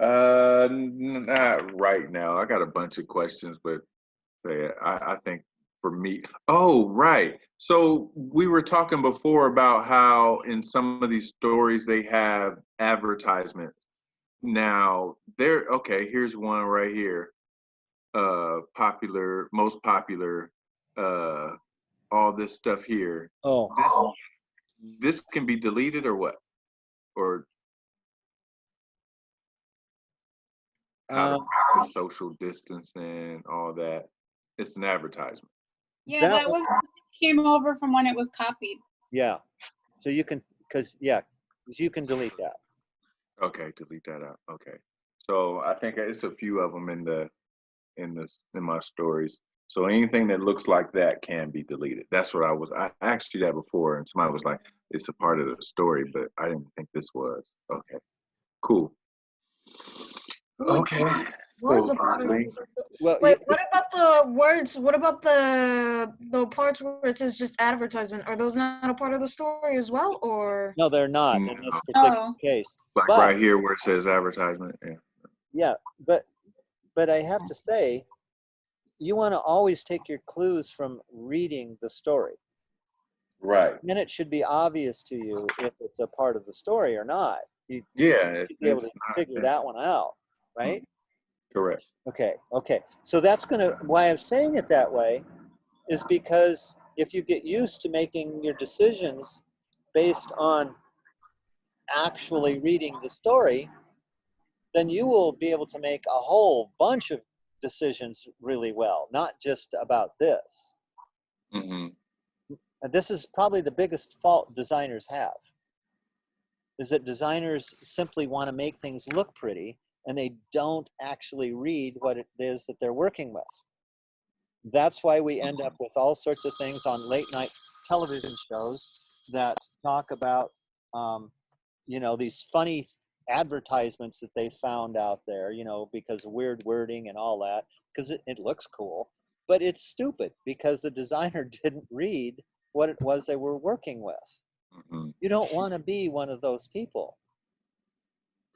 Not right now. I got a bunch of questions, but I think for me, oh, right. So we were talking before about how in some of these stories they have advertisements. Now okay, here's one right here. Popular, most popular, all this stuff here. Oh, This can be deleted or what? Or how to um, practice social distancing, all that. It's an advertisement. Yeah, that that one, was came over from when it was copied. yeah. So you can, because you can delete that. Okay, delete that out. Okay. So I think it's a few of them in my stories. So anything that looks like that can be deleted. That's what I asked you that before, and somebody was like, it's a part of the story, but I didn't think this was. Okay, cool. Okay. Words So are part of Lee, Well, Wait, what about the words? What about the parts where it says just advertisement? Are those not a part of the story as well, or? no, they're not in no, this particular Oh. case. like But right here where it says advertisement. Yeah. yeah, but I have to say, you want to always take your clues from reading the story. Right. Then it should be obvious to you if it's a part of the story or not. You Yeah, should be able to it's not. figure Yeah. that one out, right? Correct. Okay. So that's why I'm saying it that way is because if you get used to making your decisions based on actually reading the story, then you will be able to make a whole bunch of decisions really well, not just about this. Mm-hmm. And this is probably the biggest fault designers have, is that designers simply want to make things look pretty and they don't actually read what it is that they're working with. That's why we end up with all sorts of things on late night television shows that talk about, these funny advertisements that they found out there, because of weird wording and all that, because it looks cool, but it's stupid because the designer didn't read what it was they were working with. Mm-hmm. You don't want to be one of those people.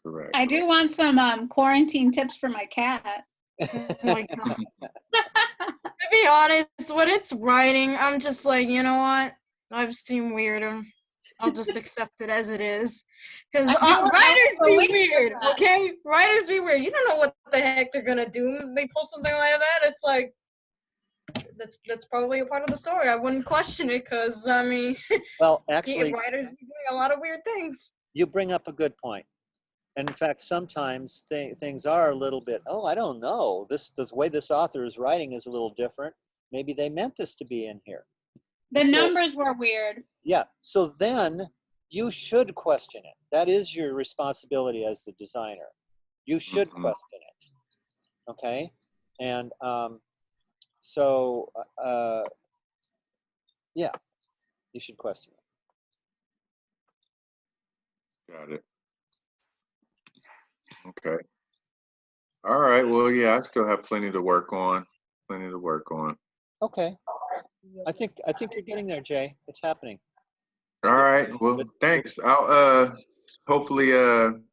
Correct. I do want some quarantine tips for my cat. Oh my God. To be honest, when it's writing, I'm just like, you know what? I've seen weirder. I'll just accept it as it is. Because I do writers have be a link for weird, that. okay? Writers be weird. You don't know what the heck they're gonna do. They pull something like that. It's like that's probably a part of the story. I wouldn't question it because I mean, Well, actually, writers be doing a lot of weird things. you bring up a good point. And in fact, sometimes things are a little bit, oh, I don't know. The way this author is writing is a little different. Maybe they meant this to be in here. The And so, numbers were weird. yeah. So then you should question it. That is your responsibility as the designer. You should Mm-hmm. question it. Okay. And yeah, you should question it. Got it. Okay. All right. Well, yeah, I still have plenty to work on. Plenty to work on. Okay. I think you're getting there, Jay. It's happening. All right. Well, But thanks. I'll hopefully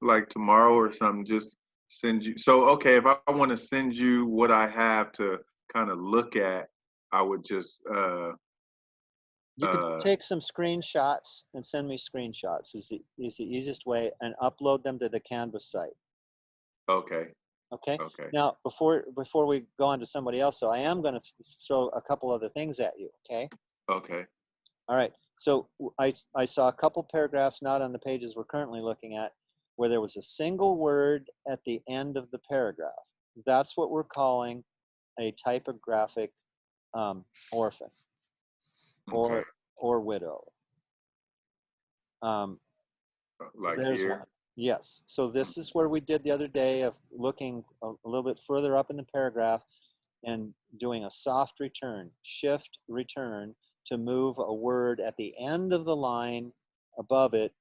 like tomorrow or something just send you. So okay, if I want to send you what I have to kind of look at, I would just you could take some screenshots and send me screenshots is the easiest way, and upload them to the Canvas site. okay. Okay. Okay. Now, before we go on to somebody else, so I am going to throw a couple other things at you. Okay. Okay. All right. So I saw a couple paragraphs not on the pages we're currently looking at where there was a single word at the end of the paragraph. That's what we're calling a typographic orphan Okay. or widow. Like There's here. one. Yes. So this is where we did the other day of looking a little bit further up in the paragraph and doing a soft return, shift return, to move a word at the end of the line above it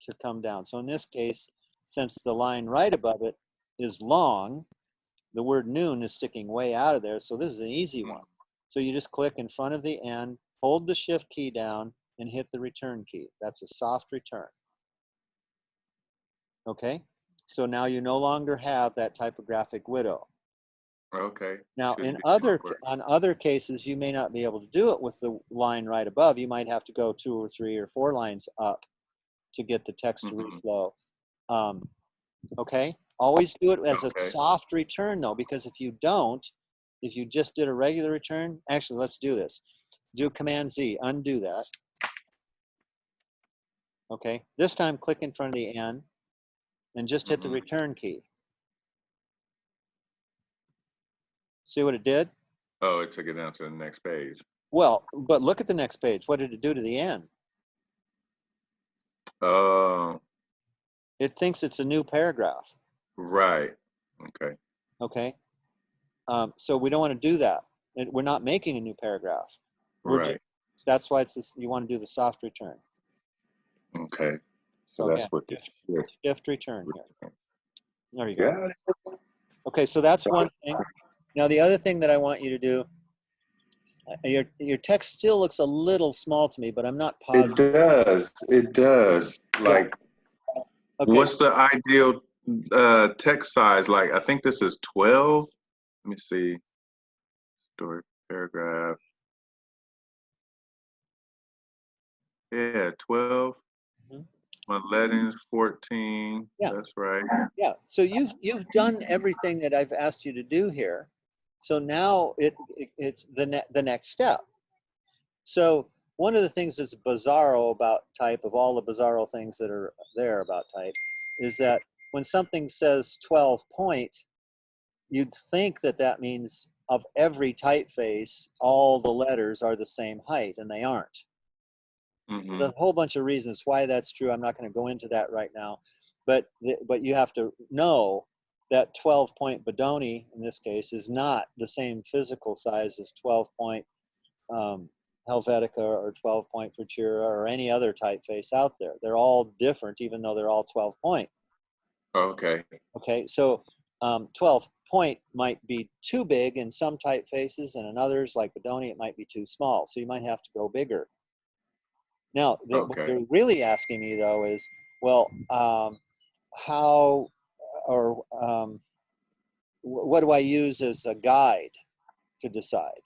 to come down. So in this case, since the line right above it is long, the word noon is sticking way out of there. So this is an easy one. So you just click in front of the end, hold the shift key down, and hit the return key. That's a soft return. Okay, so now you no longer have that typographic widow. Okay. Now, Shouldn't in be too hard. on other cases, you may not be able to do it with the line right above. You might have to go 2 or 3 or 4 lines up to get the text to reflow. Okay? Always do it as a Okay. soft return though, because if you don't, if you just did a regular return, actually, let's do this. Do Command Z, undo that. Okay? This time, click in front of the N and just hit the return key. See what it did? Oh, it took it down to the next page. Well, but look at the next page. What did it do to the N? Oh, It thinks it's a new paragraph. right. Okay. Okay? So we don't want to do that. We're not making a new paragraph. Right. That's why it's this, you want to do the soft return. Okay. So So that's yeah, what this shift. shift return here. There you go. Got it. Okay, so that's one thing. Now the other thing that I want you to do, your text still looks a little small to me, but I'm not It positive. does. It does. Like, Okay, what's the ideal text size? Like, I think this is 12. Let me see. Story paragraph. Yeah, 12. Mhm. My lettings 14. Yeah. That's right. yeah. So you've done everything that I've asked you to do here. So now it's the next step. So one of the things that's bizarro about type, of all the bizarro things that are there about type, is that when something says 12 point, you'd think that that means of every typeface, all the letters are the same height, and they aren't. Mm-hmm. There's a whole bunch of reasons why that's true. I'm not going to go into that right now, but you have to know that 12 point Bodoni in this case is not the same physical size as 12 point Helvetica or 12 point Futura or any other typeface out there. They're all different, even though they're all 12 point. Okay. Okay, so 12 point might be too big in some typefaces, and in others, like Bodoni, it might be too small. So you might have to go bigger. Now, what Okay. they're really asking me though is, well, how or what do I use as a guide to decide?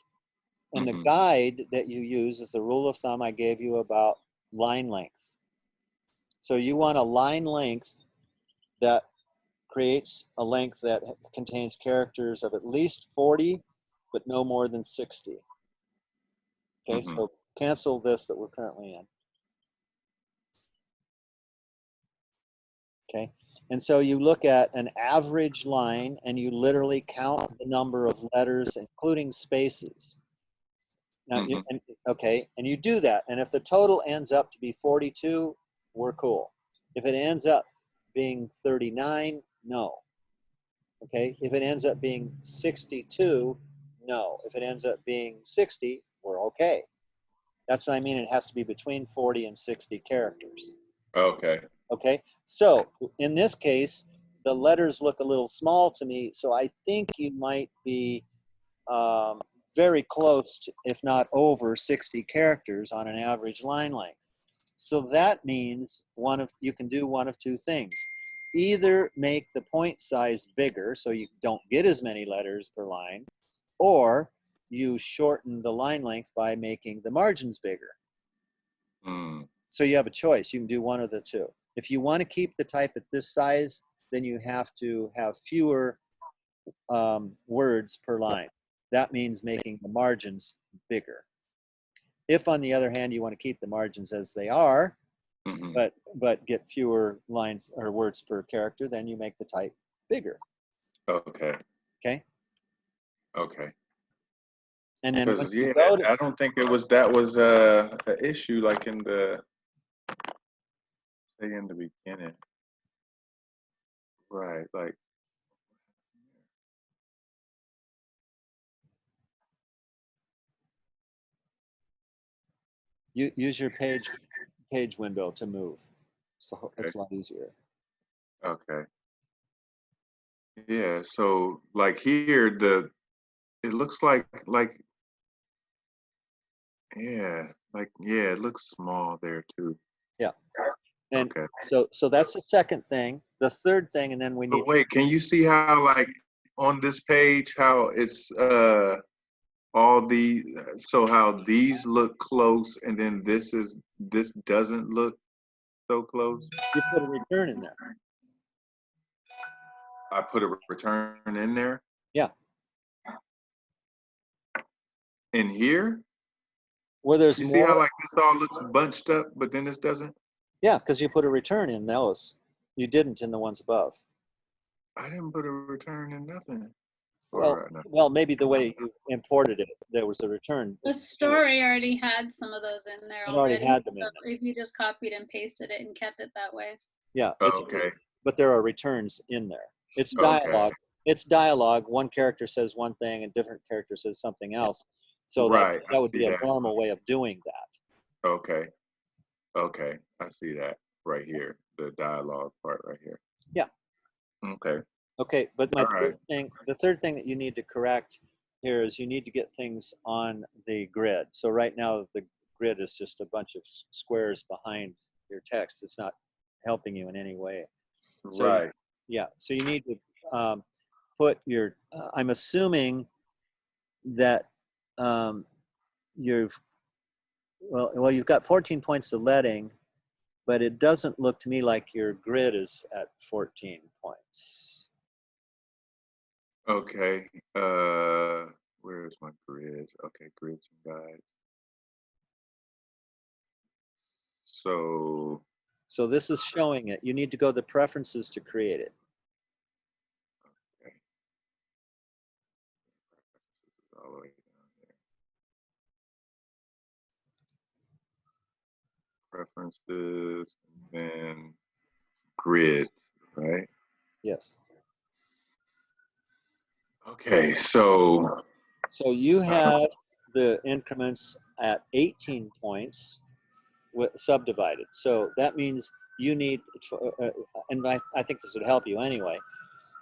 And the Mhm. guide that you use is the rule of thumb I gave you about line length. So you want a line length that creates a length that contains characters of at least 40, but no more than 60. Okay, Mhm. so cancel this that we're currently in. Okay, and so you look at an average line and you literally count the number of letters, including spaces. Now, Mhm. okay, and you do that, and if the total ends up to be 42, we're cool. If it ends up being 39, no. Okay, if it ends up being 62, no. If it ends up being 60, we're okay. That's what I mean. It has to be between 40 and 60 characters. Okay. Okay, so in this case, the letters look a little small to me, so I think you might be very close, to, if not over 60 characters on an average line length. So that means you can do one of two things. Either make the point size bigger so you don't get as many letters per line, or you shorten the line length by making the margins bigger. Mm. So you have a choice. You can do one of the two. If you want to keep the type at this size, then you have to have fewer words per line. That means making the margins bigger. If, on the other hand, you want to keep the margins as they are, Mhm. but get fewer lines or words per character, then you make the type bigger. Okay. Okay. Okay. And then Because once you go to, I don't think that was an issue like in the beginning. Right. Like. use your page window to move. So it's a lot easier. Okay. Yeah. So like here, it looks like it looks small there too. Yeah. And Okay. so that's the second thing. The third thing, and then we need But wait, can you see how like on this page how it's all the how these look close and then this doesn't look so close? you put a return in there. I put a return in there. Yeah. In here, Where there's you see how more. like this all looks bunched up, but then this doesn't. Yeah, because you put a return in those. You didn't in the ones above. I didn't put a return in nothing. Well, Or, no. well, maybe the way you imported it, there was a return. The story already had some of those in there It already had them in so if you just copied and pasted it and kept it that way. Yeah. Okay. But there are returns in there. It's Okay. dialogue. It's dialogue. One character says one thing, and different character says something else. So Right, I that would see be a that. normal way of doing that. Okay. Okay. I see that right here. The dialogue part right here. Yeah. Okay. Okay, but All right. the third thing that you need to correct here is you need to get things on the grid. So right now the grid is just a bunch of squares behind your text. It's not helping you in any way. So, Right. yeah, so you need to put your, I'm assuming that you've got 14 points of leading, but it doesn't look to me like your grid is at 14 points. Okay. Where's my grid? Okay, grids and guides. So So this is showing it. You need to go to preferences to create it. okay. All the way down there. Preferences and then grids, right? Yes. Okay, so So you have the increments at 18 points subdivided. So that means you need, and I think this would help you anyway,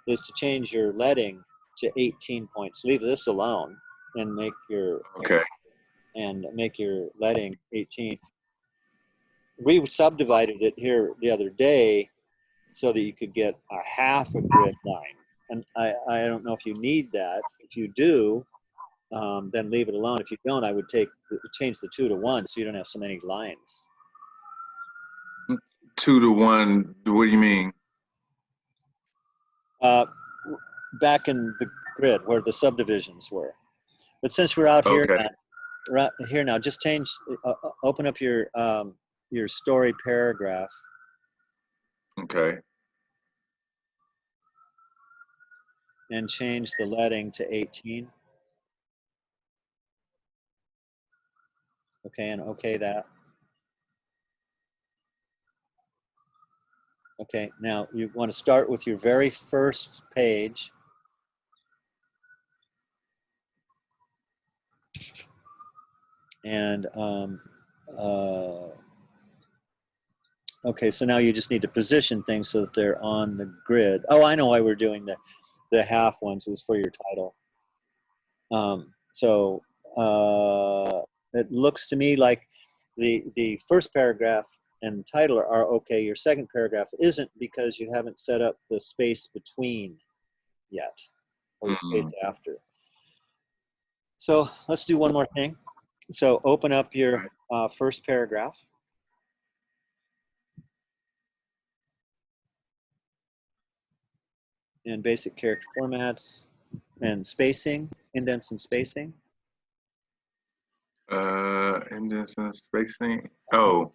is to change your leading to 18 points. Leave this alone and make your okay. leading 18. We subdivided it here the other day so that you could get a half a grid line. And I don't know if you need that. If you do, then leave it alone. If you don't, I would change the 2 to 1 so you don't have so many lines. 2 to 1. What do you mean? Back in the grid where the subdivisions were. But since we're out here, Okay. now, just change. Open up your story paragraph. Okay. And change the leading to 18. Okay, and okay that. Okay, now you want to start with your very first page. And okay, so now you just need to position things so that they're on the grid. Oh, I know why we're doing the half ones. It was for your title. So it looks to me like the first paragraph and title are okay. Your second paragraph isn't because you haven't set up the space between yet, or the space after. So let's do one more thing. So open up your first paragraph. And basic character formats and spacing, indents and spacing. Indents and spacing. Oh,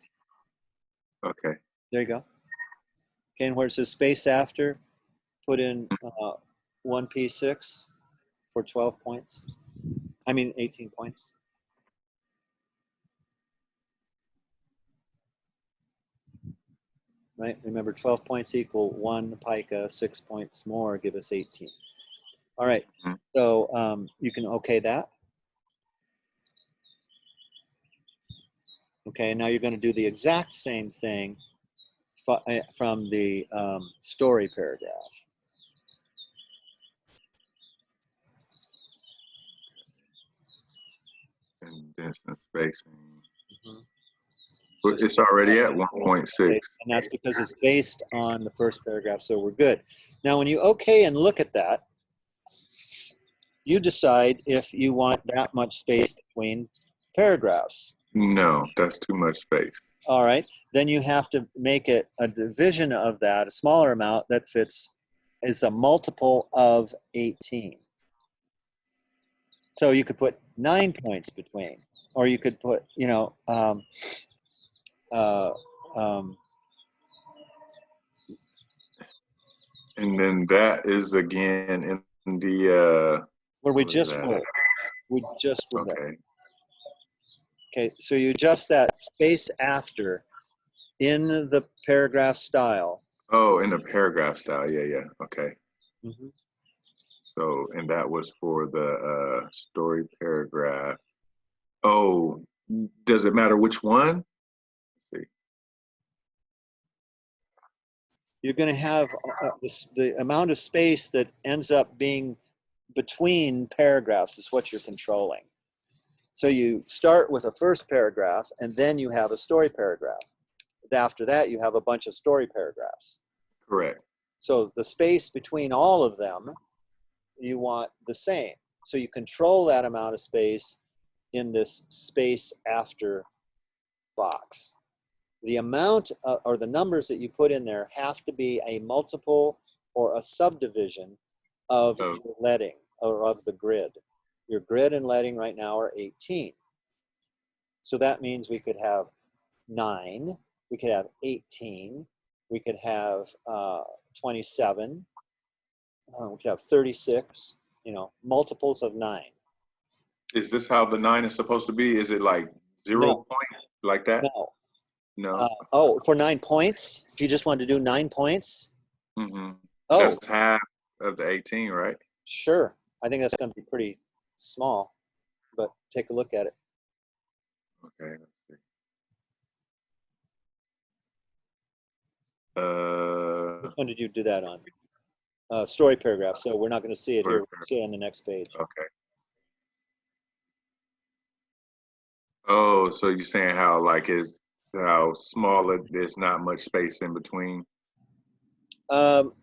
okay. There you go. Okay, and where it says space after, put in 1p6 for 12 points. I mean 18 points. Right, remember 12 points equal 1 pica, 6 points more give us 18. All right, so you can okay that. Okay, now you're going to do the exact same thing from the story paragraph. Indents and spacing. Mm-hmm. But it's already at 1.6. And that's because it's based on the first paragraph, so we're good. Now, when you okay and look at that, you decide if you want that much space between paragraphs. No, that's too much space. All right, then you have to make it a division of that, a smaller amount that fits is a multiple of 18. So you could put 9 points between, or you could put, And then that is again in the where we what is just that? were. We just were there. Okay. Okay, so you adjust that space after in the paragraph style. Oh, in the paragraph style. Yeah. Okay. Mhm. So, and that was for the story paragraph. Oh, does it matter which one? Let's see. You're going to have the amount of space that ends up being between paragraphs is what you're controlling. So you start with a first paragraph, and then you have a story paragraph. After that, you have a bunch of story paragraphs. Correct. So the space between all of them, you want the same. So you control that amount of space in this space after box. The amount or the numbers that you put in there have to be a multiple or a subdivision of Oh. your leading or of the grid. Your grid and leading right now are 18. So that means we could have 9, we could have 18, we could have 27, we could have 36, multiples of 9. Is this how the 9 is supposed to be? Is it like 0 No. point like that? No. No. For 9 points, if you just wanted to do 9 points, Mm-hmm. oh, That's half of the 18, right? sure. I think that's going to be pretty small, but take a look at it. Okay. Let's see. Which one did you do that on? Story paragraph. So we're not going to see it Story here. We'll see it on the next page. Okay. Oh, so you're saying how small there's not much space in between? Um,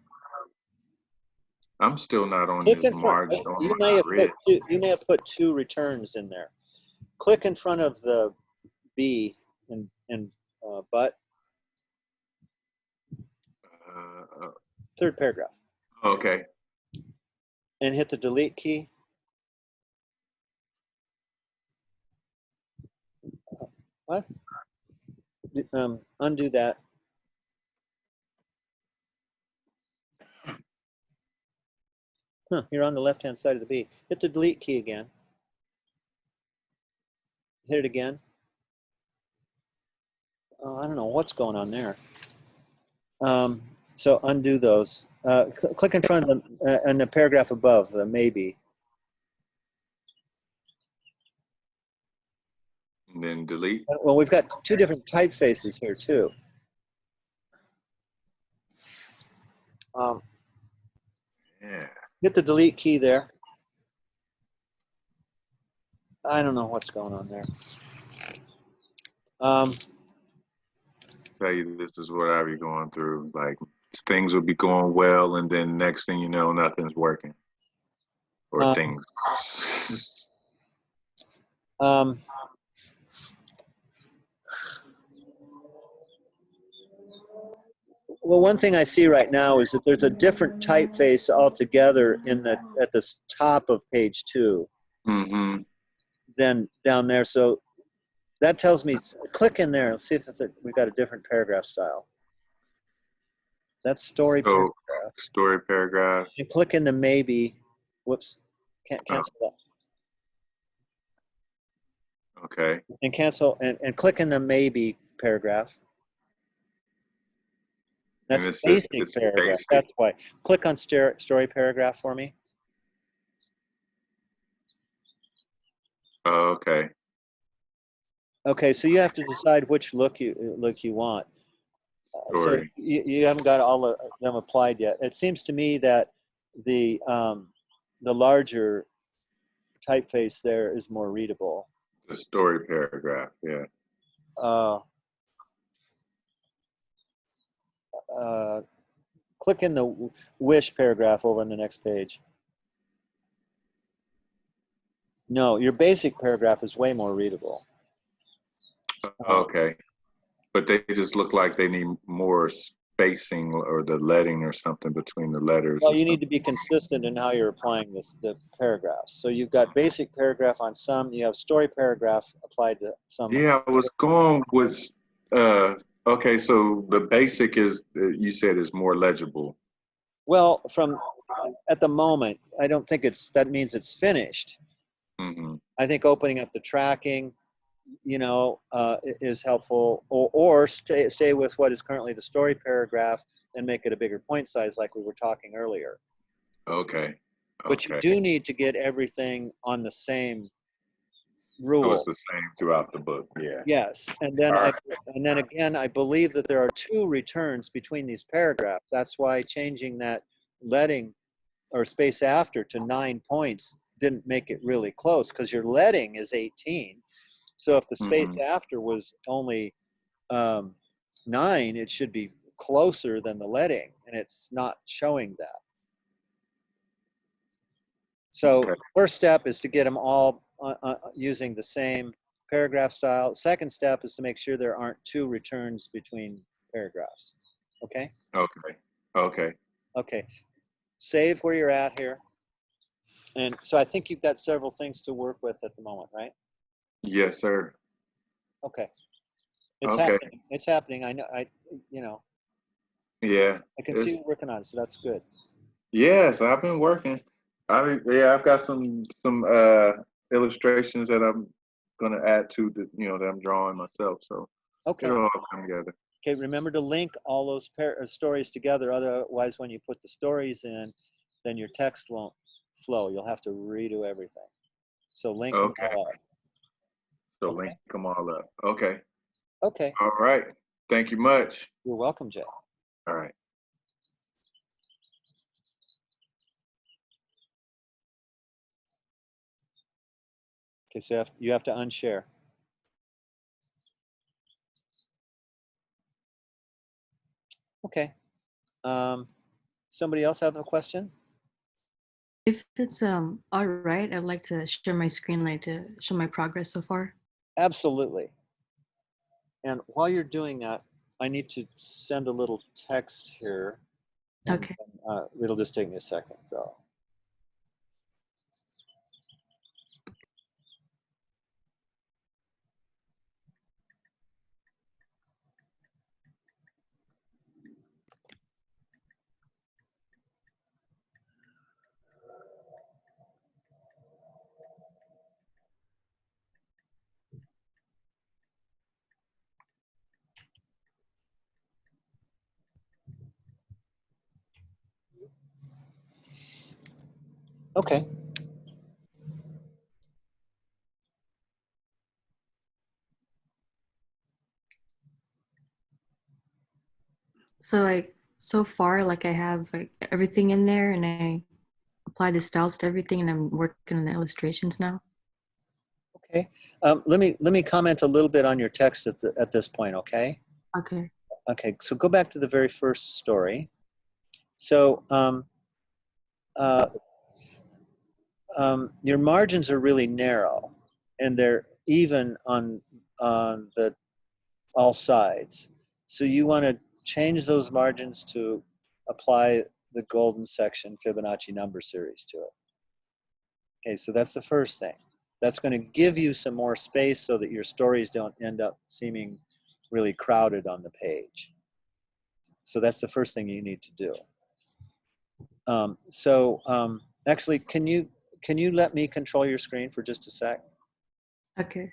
I'm still not on Click this in front. margin on You my grid. may have put 2 returns in there. Click in front of the B and but third paragraph, Okay. and hit the delete key. What? Undo that. Huh, you're on the left-hand side of the B. Hit the delete key again. Hit it again. Oh, I don't know what's going on there. So undo those. Click in front of them and the paragraph above, the maybe. And then delete. Well, we've got 2 different typefaces here too. Yeah. Hit the delete key there. I don't know what's going on there. Tell you this is what I be going through. Like things will be going well, and then next thing you know, nothing's working, or things. Well, one thing I see right now is that there's a different typeface altogether at the top of page 2 Mm-hmm. than down there. So that tells me, click in there and see if we've got a different paragraph style. That's story paragraph. Story paragraph. And click in the maybe. Whoops. Can't cancel that. Okay. And cancel and click in the maybe paragraph. That's basic paragraph. Basic. That's why. Click on story paragraph for me. Oh, okay. Okay, so you have to decide which look you want. So Story. you haven't got all of them applied yet. It seems to me that the larger typeface there is more readable. The story paragraph. Yeah. Click in the wish paragraph over on the next page. No, your basic paragraph is way more readable. Okay. But they just look like they need more spacing or the letting or something between the letters. Well, or you need to something. be consistent in how you're applying the paragraphs. So you've got basic paragraph on some, you have story paragraph applied to some. Yeah, I was going with, okay, so the basic is, you said is more legible. Well, from at the moment, I don't think that means it's finished. Hmm. I think opening up the tracking, is helpful, or stay with what is currently the story paragraph and make it a bigger point size like we were talking earlier. Okay. But you Okay. do need to get everything on the same So rule. it's the same throughout the book. Yeah. Yes, and then All right. again, I believe that there are 2 returns between these paragraphs. That's why changing that letting or space after to 9 points didn't make it really close, because your letting is 18. So if the space Mhm. after was only 9, it should be closer than the letting, and it's not showing that. So Okay. first step is to get them all using the same paragraph style. Second step is to make sure there aren't 2 returns between paragraphs. Okay? Okay. Okay. Okay. Save where you're at here. And so I think you've got several things to work with at the moment, right? Yes, sir. Okay. It's Okay. happening. It's happening. I know. Yeah. I can see It's, you working on it, so that's good. yes, I've been working. I've got some illustrations that I'm gonna add to the, that I'm drawing myself. So Okay. it'll all come together. Okay. Remember to link all those stories together. Otherwise, when you put the stories in, then your text won't flow. You'll have to redo everything. So link them Okay. all up. So Okay. link them all up. Okay. Okay. All right. Thank you much. You're welcome, Jay. All right. Okay. So you have to unshare. Okay. Somebody else have a question? If it's all right, I'd like to share my screen like to show my progress so far. Absolutely. And while you're doing that, I need to send a little text here. And, Okay. it'll just take me a second, though. Okay. So like so far, like I have like everything in there, and I apply the styles to everything, and I'm working on the illustrations now. Okay. Let me comment a little bit on your text at this point. Okay. Okay. Okay. So go back to the very first story. So uh, your margins are really narrow, and they're even on the all sides. So you want to change those margins to apply the golden section Fibonacci number series to it. Okay, so that's the first thing. That's going to give you some more space so that your stories don't end up seeming really crowded on the page. So that's the first thing you need to do. Actually, can you let me control your screen for just a sec? Okay.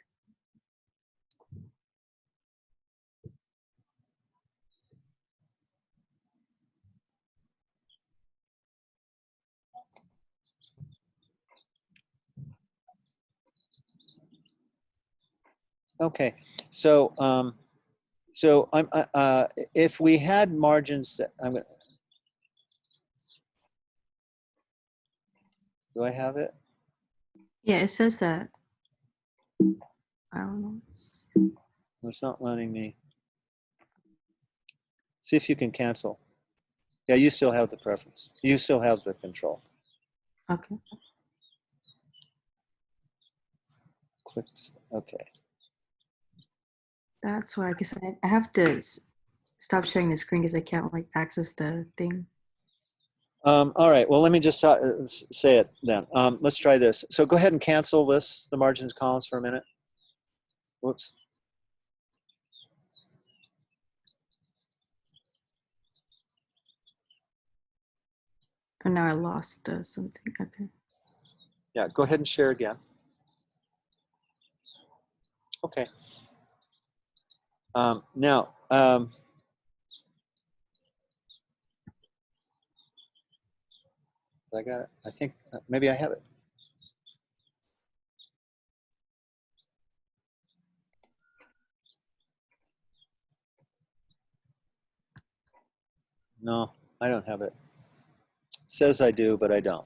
Okay, so if we had margins, do I have it? Yeah, it says that. I don't know. It's not letting me. See if you can cancel. Yeah, you still have the preference. You still have the control. Okay. Click. Okay. That's why I guess I have to stop sharing the screen because I can't like access the thing. All right, well, let me just say it then. Let's try this. So go ahead and cancel this, the margins columns for a minute. Whoops. And now I lost something. Okay. Yeah, go ahead and share again. Okay. Now, I got it. I think maybe I have it. No, I don't have it. It says I do, but I don't.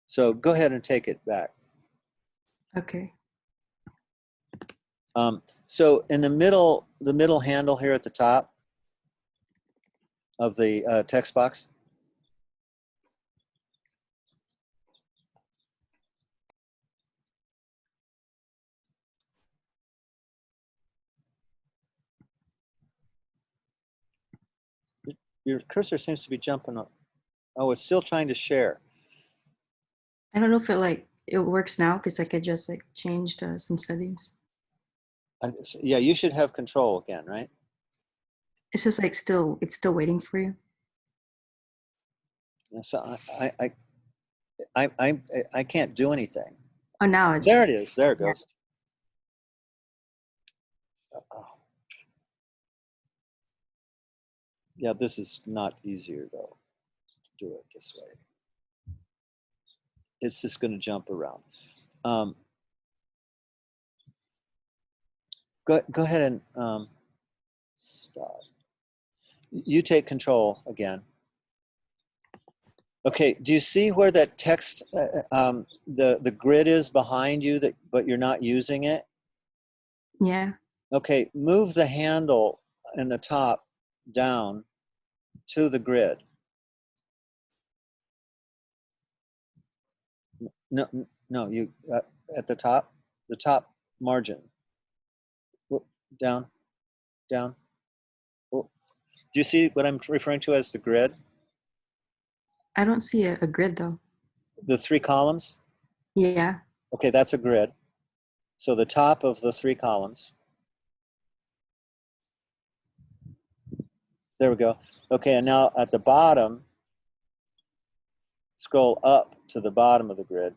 So go ahead and take it back. Okay. So in the middle handle here at the top of the text box, your cursor seems to be jumping up. Oh, it's still trying to share. I don't know if it works now because I could just like change some settings. Yeah, you should have control again, right? It's just like it's still waiting for you. So I can't do anything. Oh, now it's There it is. There it goes. Yeah, this is not easier though. To do it this way. It's just going to jump around. Go ahead and stop. You take control again. Okay, do you see where that text, the grid is behind you, but you're not using it? Yeah. Okay, move the handle in the top down to the grid. No, you at the top margin. Down, down. Do you see what I'm referring to as the grid? I don't see a grid though. The 3 columns? Yeah. Okay, that's a grid. So the top of the 3 columns. There we go. Okay, and now at the bottom, scroll up to the bottom of the grid.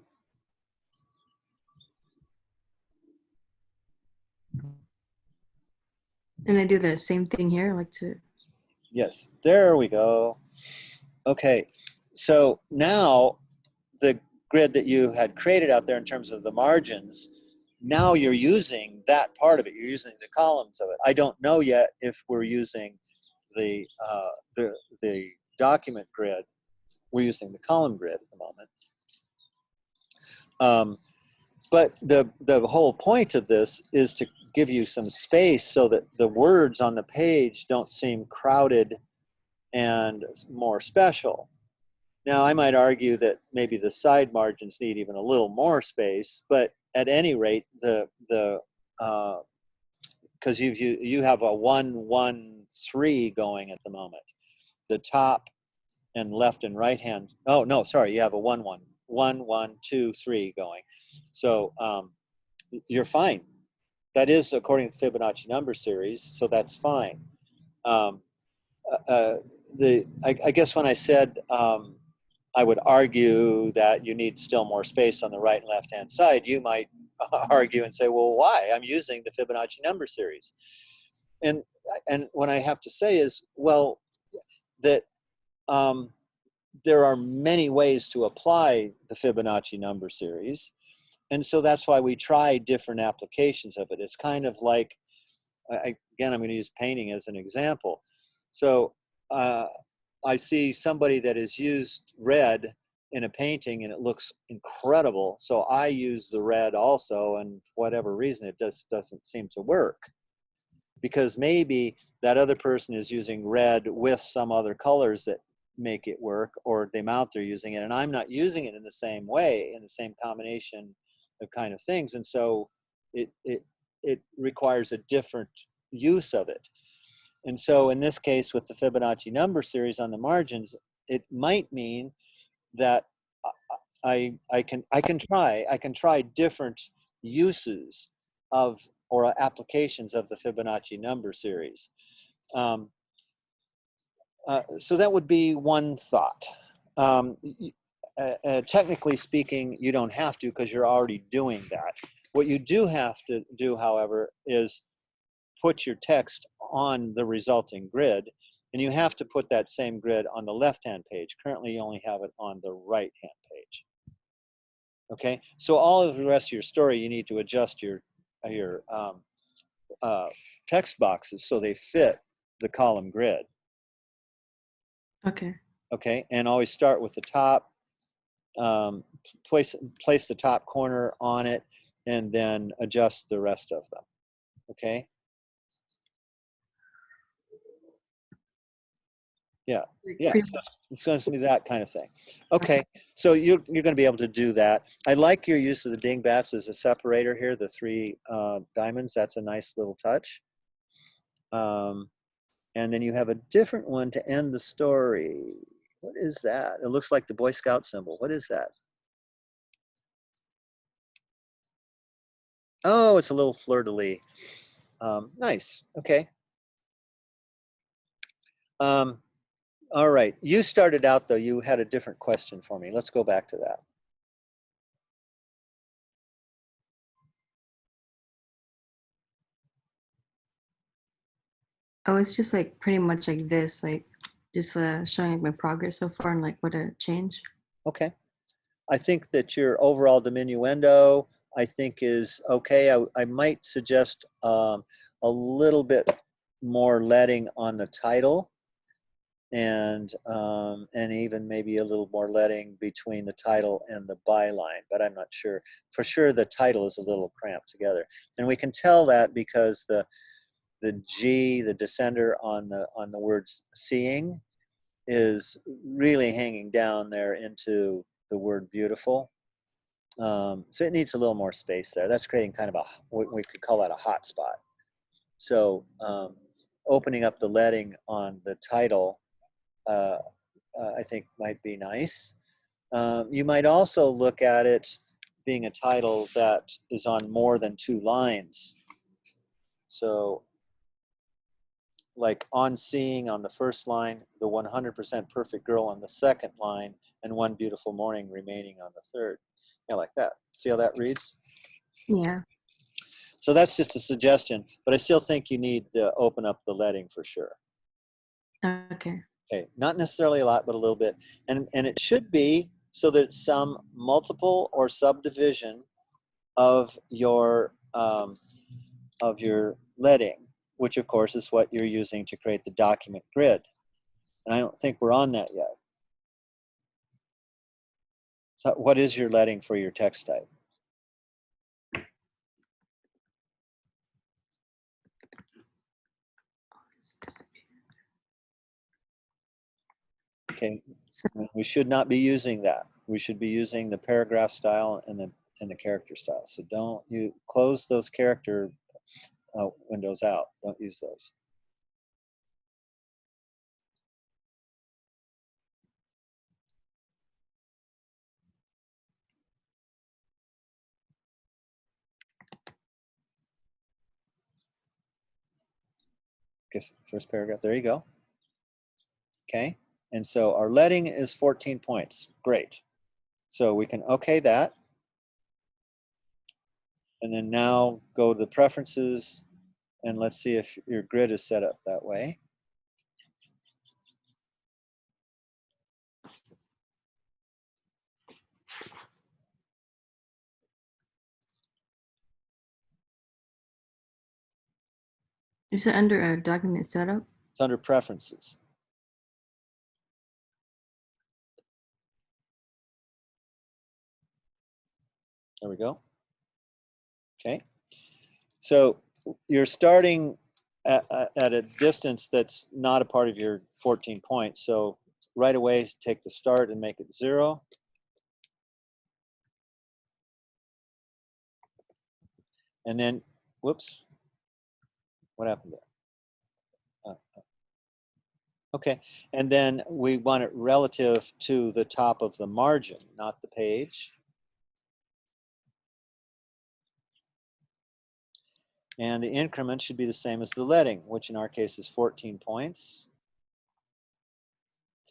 And I do the same thing here, like to. Yes, there we go. Okay, so now the grid that you had created out there in terms of the margins, now you're using that part of it. You're using the columns of it. I don't know yet if we're using the document grid. We're using the column grid at the moment. But the whole point of this is to give you some space so that the words on the page don't seem crowded and more special. Now, I might argue that maybe the side margins need even a little more space, but at any rate, because you have a 1, 1, 3 going at the moment. The top and left and right hand. Oh no, sorry, you have a 1, 1, 1, 1, 2, 3 going. So you're fine. That is according to Fibonacci number series, so that's fine. I guess when I said I would argue that you need still more space on the right and left hand side, you might argue and say, well, why? I'm using the Fibonacci number series. And what I have to say is, well, that there are many ways to apply the Fibonacci number series. And so that's why we try different applications of it. It's kind of like, again, I'm going to use painting as an example. So I see somebody that has used red in a painting and it looks incredible. So I use the red also, and for whatever reason, it just doesn't seem to work. Because maybe that other person is using red with some other colors that make it work, or the amount they're using it, and I'm not using it in the same way, in the same combination of kind of things. And so it requires a different use of it. And so in this case, with the Fibonacci number series on the margins, it might mean that I can try different uses of or applications of the Fibonacci number series. So that would be one thought. Technically speaking, you don't have to because you're already doing that. What you do have to do, however, is put your text on the resulting grid, and you have to put that same grid on the left-hand page. Currently, you only have it on the right-hand page. Okay, so all of the rest of your story, you need to adjust your text boxes so they fit the column grid. Okay. Okay, and always start with the top, place the top corner on it, and then adjust the rest of them. Okay. Yeah, yeah. Pretty So it's going to be that kind of thing. Okay, so you're going to be able to do that. I like your use of the dingbats as a separator here, the 3 diamonds. That's a nice little touch. And then you have a different one to end the story. What is that? It looks like the Boy Scout symbol. What is that? Oh, it's a little fleur-de-lis. Nice. Okay. All right. You started out, though. You had a different question for me. Let's go back to that. Oh, it's just like pretty much like this, like just showing like my progress so far and like what to change. Okay. I think that your overall diminuendo, I think, is okay. I might suggest a little bit more leading on the title, and even maybe a little more leading between the title and the byline, but I'm not sure. For sure, the title is a little cramped together, and we can tell that because the G, the descender on the words seeing, is really hanging down there into the word beautiful. So it needs a little more space there. That's creating kind of we could call that a hot spot. So opening up the leading on the title, I think might be nice. You might also look at it being a title that is on more than 2 lines. So like on seeing on the first line, the 100% perfect girl on the second line, and one beautiful morning remaining on the third. Yeah, like that. See how that reads? Yeah. So that's just a suggestion, but I still think you need to open up the leading for sure. Okay. Okay, not necessarily a lot, but a little bit. And it should be so that some multiple or subdivision of your leading, which of course is what you're using to create the document grid. And I don't think we're on that yet. So what is your leading for your text type? Okay, we should not be using that. We should be using the paragraph style and the character style. So don't you close those character windows out. Don't use those. Guess first paragraph. There you go. Okay, and so our leading is 14 points. Great. So we can okay that. And then now go to the preferences, and let's see if your grid is set up that way. Is it under a document setup? It's under preferences. There we go. Okay. So you're starting at a distance that's not a part of your 14 points. So right away, take the start and make it 0. And then, whoops, what happened there? Okay, and then we want it relative to the top of the margin, not the page. And the increment should be the same as the leading, which in our case is 14 points.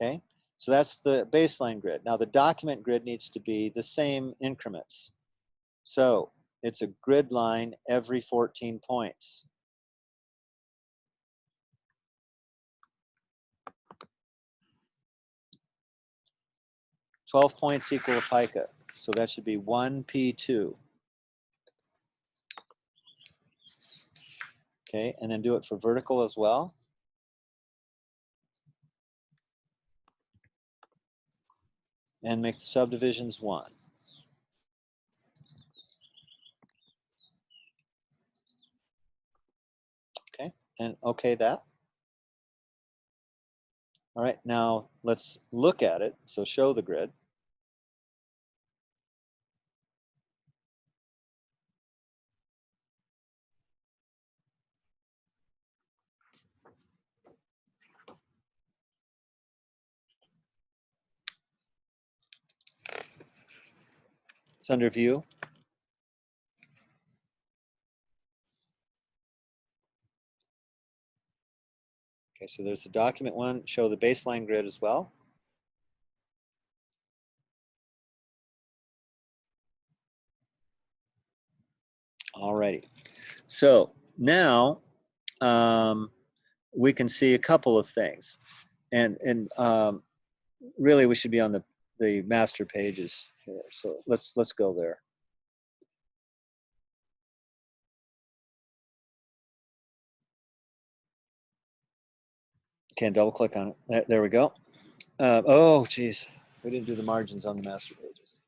Okay, so that's the baseline grid. Now the document grid needs to be the same increments. So it's a grid line every 14 points. 12 points equal a pica. So that should be 1p2. Okay, and then do it for vertical as well. And make the subdivisions 1. Okay, and okay that. All right, now let's look at it. So show the grid. It's under view. Okay, so there's the document one. Show the baseline grid as well. Alrighty. So now we can see a couple of things, and really we should be on the master pages here. So let's go there. Okay, and double click on it. There we go. Oh, geez, we didn't do the margins on the master pages.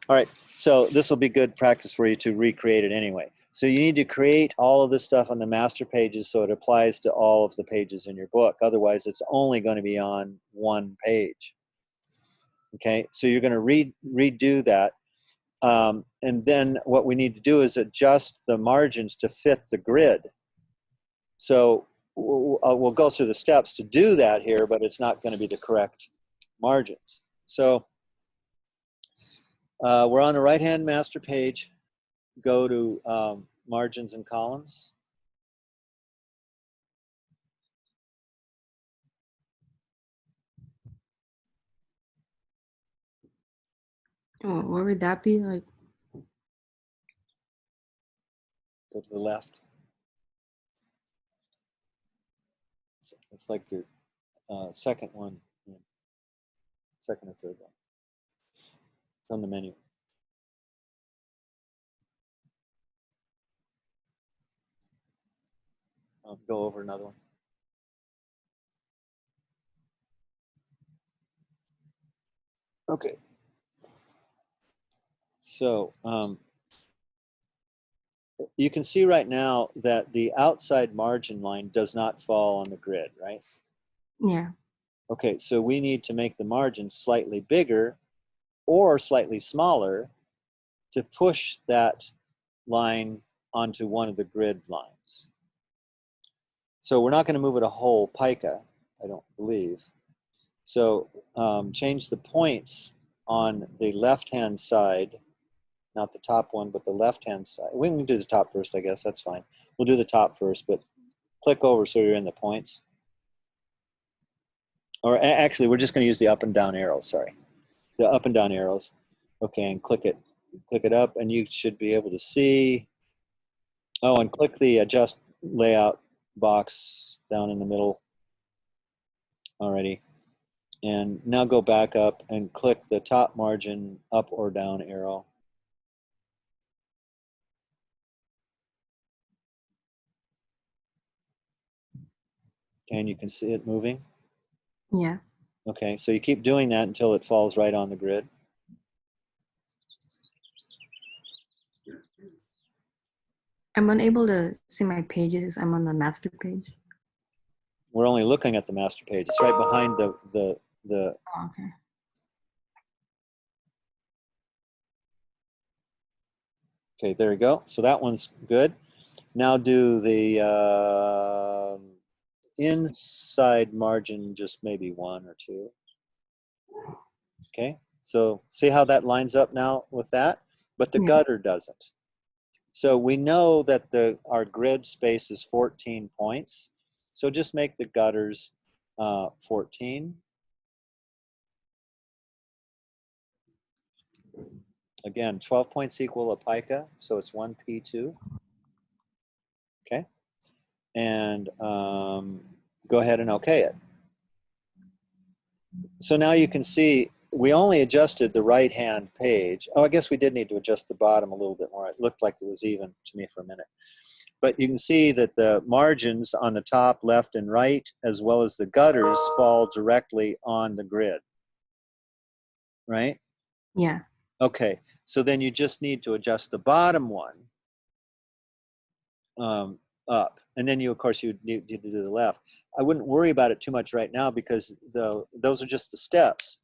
All right, so this will be good practice for you to recreate it anyway. So you need to create all of this stuff on the master pages so it applies to all of the pages in your book. Otherwise, it's only going to be on one page. Okay, so you're going to redo that. And then what we need to do is adjust the margins to fit the grid. So we'll go through the steps to do that here, but it's not going to be the correct margins. So we're on the right-hand master page. Go to margins and columns. Oh, what would that be like? Go to the left. It's like your second one, second or third one from the menu. Go over another one. Okay. So you can see right now that the outside margin line does not fall on the grid, right? Yeah. Okay, so we need to make the margin slightly bigger or slightly smaller to push that line onto one of the grid lines. So we're not going to move it a whole pica, I don't believe. So change the points on the left-hand side, not the top one, but the left-hand side. We can do the top first, I guess. That's fine. We'll do the top first, but click over so you're in the points. Or actually, we're just going to use the up and down arrows, sorry. The up and down arrows. Okay, and click it up, and you should be able to see. Oh, and click the adjust layout box down in the middle already. And now go back up and click the top margin up or down arrow. And you can see it moving. Yeah. Okay, so you keep doing that until it falls right on the grid. I'm unable to see my pages. I'm on the master page. We're only looking at the master page. It's right behind the Oh, okay. Okay, there you go. So that one's good. Now do the inside margin just maybe 1 or 2. Okay, so see how that lines up now with that? But the Yeah. gutter doesn't. So we know that our grid space is 14 points. So just make the gutters 14. Again, 12 points equal a pica, so it's 1 P2. Okay, and go ahead and okay it. So now you can see we only adjusted the right-hand page. Oh, I guess we did need to adjust the bottom a little bit more. It looked like it was even to me for a minute. But you can see that the margins on the top, left, and right, as well as the gutters, fall directly on the grid. Right? Yeah. Okay, so then you just need to adjust the bottom one up. And then of course, you need to do the left. I wouldn't worry about it too much right now because those are just the steps.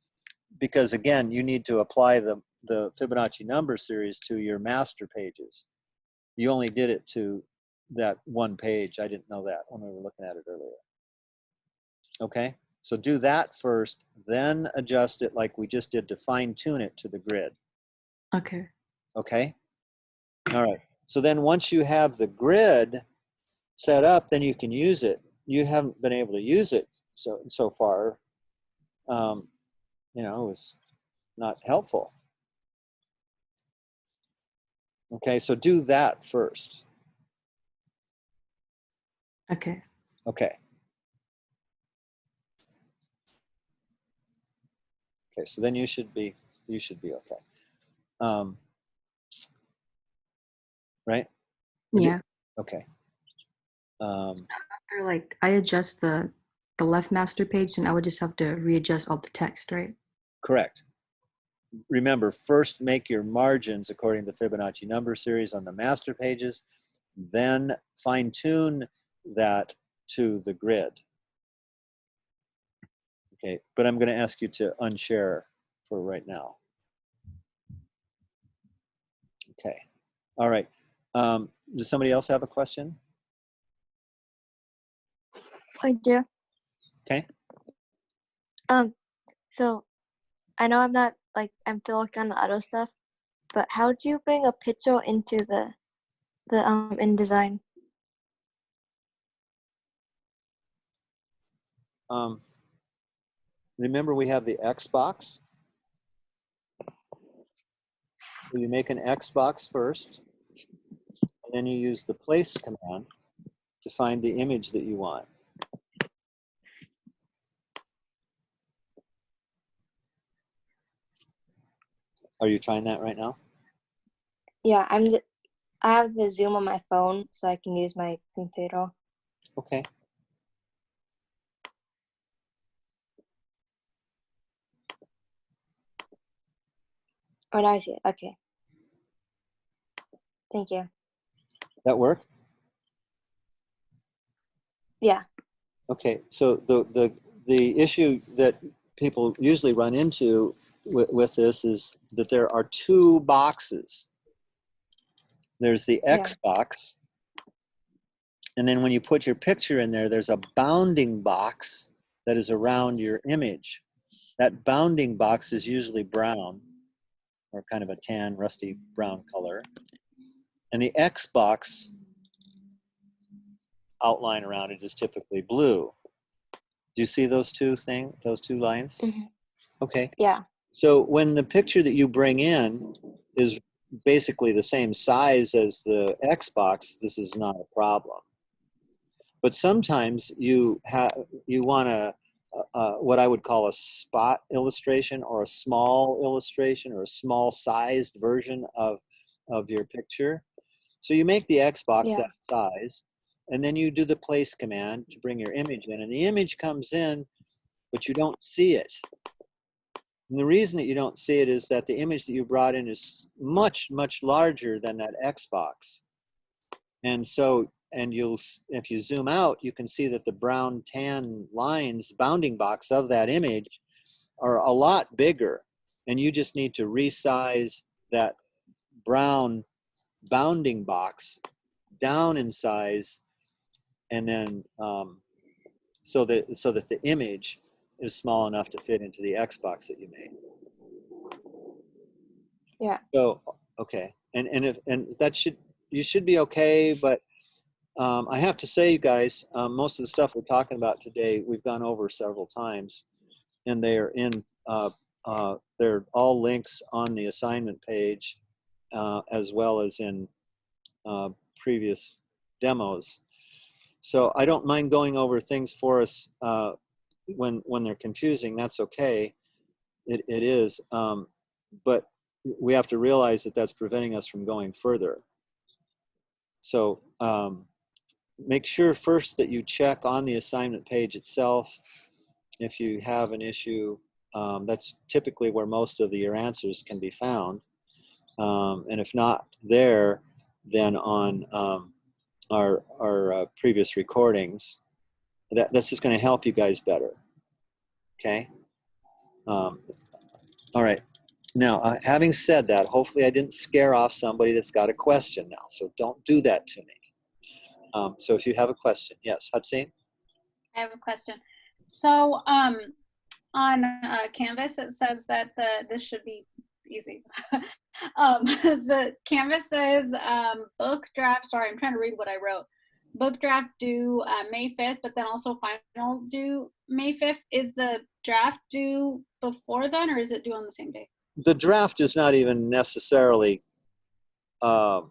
Because again, you need to apply the Fibonacci number series to your master pages. You only did it to that one page. I didn't know that when we were looking at it earlier. Okay, so do that first, then adjust it like we just did to fine tune it to the grid. Okay. Okay, all right. So then once you have the grid set up, then you can use it. You haven't been able to use it so far. You know, it was not helpful. Okay, so do that first. Okay. Okay. Okay, so then you should be okay. Right? Yeah. Okay. After like I adjust the left master page, and I would just have to readjust all the text, right? Correct. Remember, first make your margins according to the Fibonacci number series on the master pages, then fine tune that to the grid. Okay, but I'm going to ask you to unshare for right now. Okay, all right. Does somebody else have a question? I do. Okay. So I know I'm still working on the auto stuff, but how do you bring a picture into the InDesign? Remember we have the X box. So you make an X box first, and then you use the place command to find the image that you want. Are you trying that right now? Yeah, I have the Zoom on my phone, so I can use my computer. Okay. Oh, now I see it. Okay. Thank you. That work? Yeah. Okay. So the issue that people usually run into with this is that there are two boxes. There's the X box, and then when you put your picture in there, there's a bounding box that is around your image. That bounding box is usually brown, or kind of a tan, rusty brown color. And the X box outline around it is typically blue. Do you see those two lines? Mm-hmm. Okay. Yeah. So when the picture that you bring in is basically the same size as the X box, this is not a problem. But sometimes you want what I would call a spot illustration, or a small illustration, or a small sized version of your picture. So you make the X box that size, and then you do the place command to bring your image in, and the image comes in, but you don't see it. And the reason that you don't see it is that the image that you brought in is much, much larger than that X box. And so, if you zoom out, you can see that the brown tan lines, bounding box of that image, are a lot bigger. And you just need to resize that brown bounding box down in size, and then so that the image is small enough to fit into the Xbox that you made. Yeah. So okay, and that you should be okay, but I have to say, you guys, most of the stuff we're talking about today, we've gone over several times, and they're they're all links on the assignment page, as well as in previous demos. So I don't mind going over things for us when they're confusing. That's okay. It is, but we have to realize that that's preventing us from going further. So make sure first that you check on the assignment page itself if you have an issue. That's typically where most of your answers can be found. And if not there, then on our previous recordings. That's just going to help you guys better. Okay? All right. Now, having said that, hopefully I didn't scare off somebody that's got a question now. So don't do that to me. So if you have a question, yes, Hatsine? I have a question. So on Canvas, it says that this should be easy. The Canvas says book draft. Sorry, I'm trying to read what I wrote. Book draft due May 5th, but then also final due May 5th. Is the draft due before then, or is it due on the same day? The draft is not even necessarily, the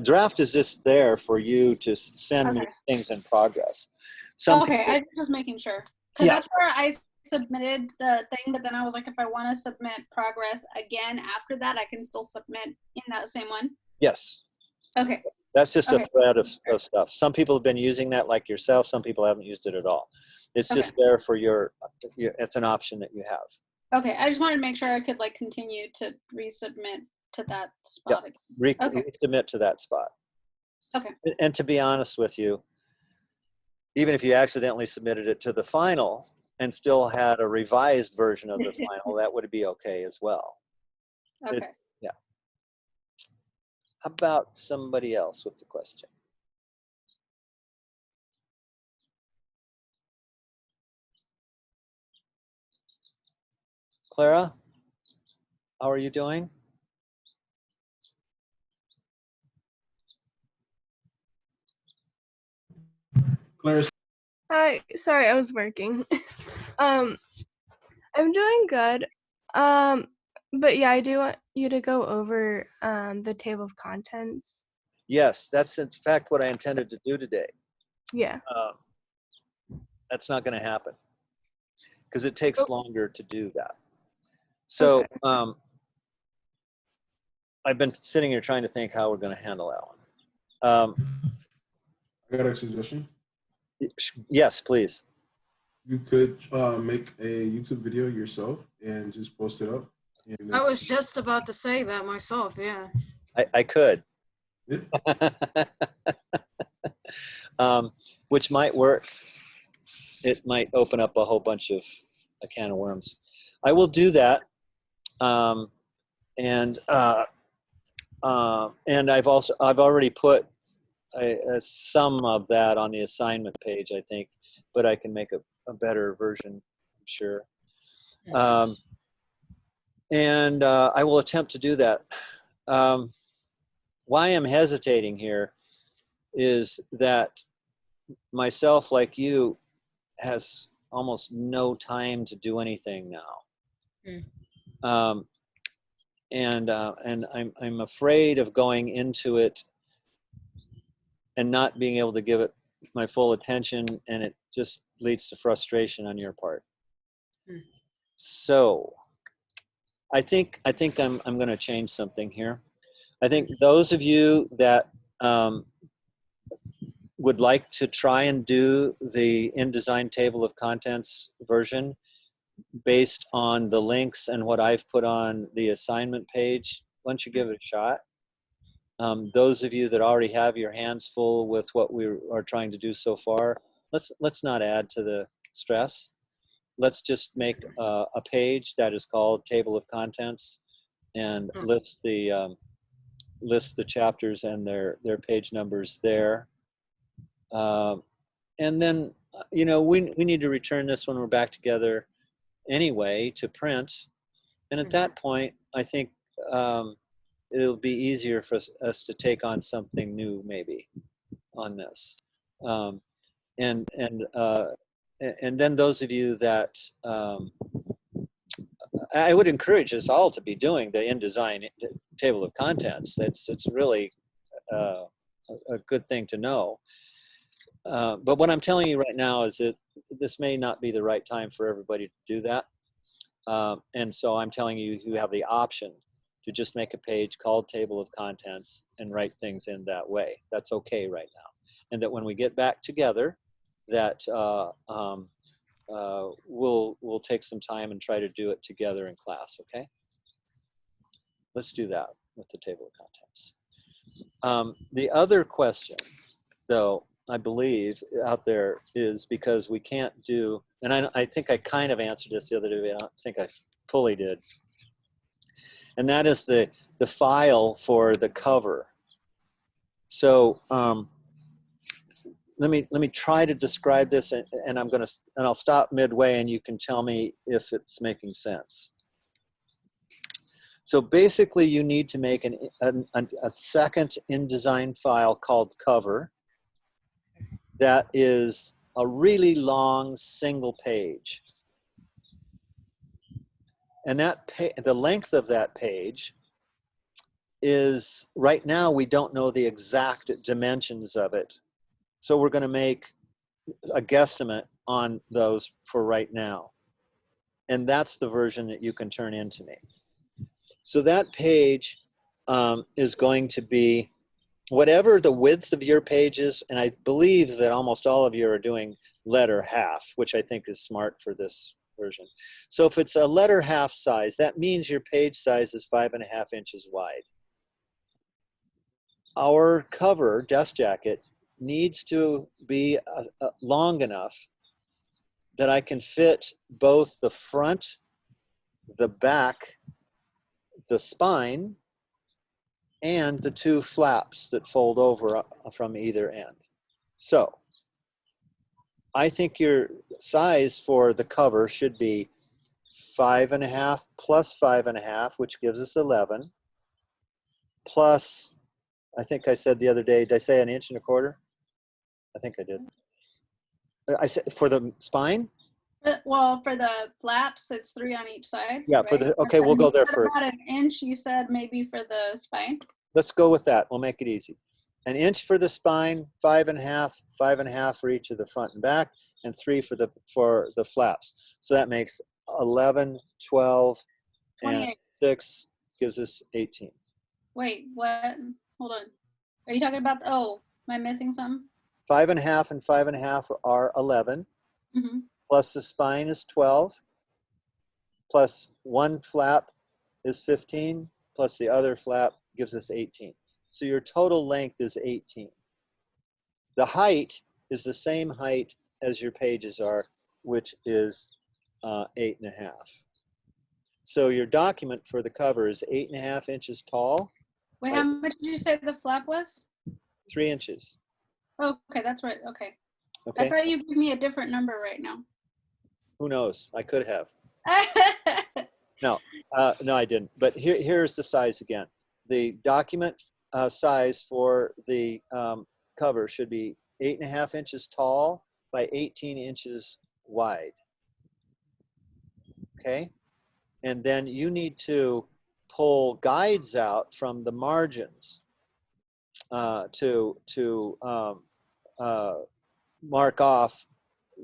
draft is just there for you to send me things in progress. Okay, I was making sure. Because Yeah. that's where I submitted the thing, but then I was like, if I want to submit progress again after that, I can still submit in that same one. Yes. Okay. That's just a thread of stuff. Some people have been using that like yourself. Some people haven't used it at all. It's just there for your, it's an option that you have. Okay, I just wanted to make sure I could like continue to resubmit to that spot again. Resubmit to that spot. Okay. And to be honest with you, even if you accidentally submitted it to the final and still had a revised version of the final, that would be okay as well. Okay. Yeah. How about somebody else with the question? Clara, how are you doing? Clara. Hi, sorry, I was working. I'm doing good. But yeah, I do want you to go over the table of contents. Yes, that's in fact what I intended to do today. Yeah. That's not going to happen because it takes longer to do that. So I've been sitting here trying to think how we're going to handle that one. I got a suggestion. Yes, please. You could make a YouTube video yourself and just post it up. And I was just about to say that myself, yeah. I could. Yeah. Which might work. It might open up a whole bunch of a can of worms. I will do that. And I've already put some of that on the assignment page, I think, but I can make a better version, I'm sure. And I will attempt to do that. Why I'm hesitating here is that myself, like you, has almost no time to do anything now. And I'm afraid of going into it and not being able to give it my full attention, and it just leads to frustration on your part. So I think I'm going to change something here. I think those of you that would like to try and do the InDesign table of contents version based on the links and what I've put on the assignment page, why don't you give it a shot? Those of you that already have your hands full with what we are trying to do so far, let's not add to the stress. Let's just make a page that is called Table of Contents and list the chapters and their page numbers there. And then you know, we need to return this when we're back together anyway to print. And at that point, I think it'll be easier for us to take on something new maybe on this. And then those of you that, I would encourage us all to be doing the InDesign table of contents. It's really a good thing to know. But what I'm telling you right now is that this may not be the right time for everybody to do that. And so I'm telling you, you have the option to just make a page called table of contents and write things in that way. That's okay right now. And that when we get back together, that we'll take some time and try to do it together in class, okay? Let's do that with the table of contents. The other question, though, I believe out there is because we can't do, and I think I kind of answered this the other day, I don't think I fully did. And that is the file for the cover. So let me try to describe this, and I'll stop midway, and you can tell me if it's making sense. So basically, you need to make a second InDesign file called cover. That is a really long single page. And the length of that page is, right now we don't know the exact dimensions of it. So we're going to make a guesstimate on those for right now. And that's the version that you can turn into me. So that page is going to be whatever the width of your page is, and I believe that almost all of you are doing letter half, which I think is smart for this version. So if it's a letter half size, that means your page size is 5.5 inches wide. Our cover, dust jacket, needs to be long enough that I can fit both the front, the back, the spine, and the two flaps that fold over from either end. So I think your size for the cover should be 5.5 plus 5.5, which gives us 11, plus, I think I said the other day, did I say 1 1/4 inches? I think I did. I said for the spine? Well, for the flaps, it's 3 on each side. Yeah, right? for the, okay, we'll go there first. About 1 inch, you said maybe for the spine. Let's go with that. We'll make it easy. 1 inch for the spine, 5.5, 5.5 for each of the front and back, and 3 for the flaps. So that makes 11, 12, 28. and 6 gives us 18. Wait, what? Hold on. Are you talking about, oh, am I missing some? 5.5 and 5.5 are 11, Mm-hmm. plus the spine is 12, plus 1 flap is 15, plus the other flap gives us 18. So your total length is 18. The height is the same height as your pages are, which is 8.5. So your document for the cover is 8.5 inches tall. Wait, how much did you say the flap was? 3 inches. Oh, okay, that's right. Okay. Okay. I thought you gave me a different number right now. Who knows? I could have. No, no, I didn't. But here's the size again. The document size for the cover should be 8.5 inches tall by 18 inches wide. Okay? And then you need to pull guides out from the margins to mark off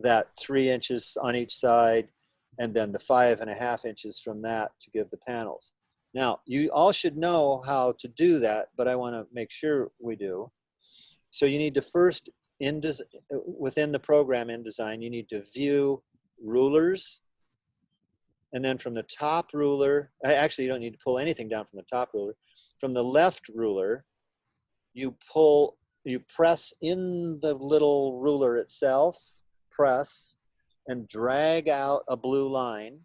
that 3 inches on each side, and then the 5.5 inches from that to give the panels. Now, you all should know how to do that, but I want to make sure we do. So you need to first, within the program InDesign, you need to view rulers. And then from the top ruler, actually you don't need to pull anything down from the top ruler. From the left ruler, you press in the little ruler itself, press, and drag out a blue line.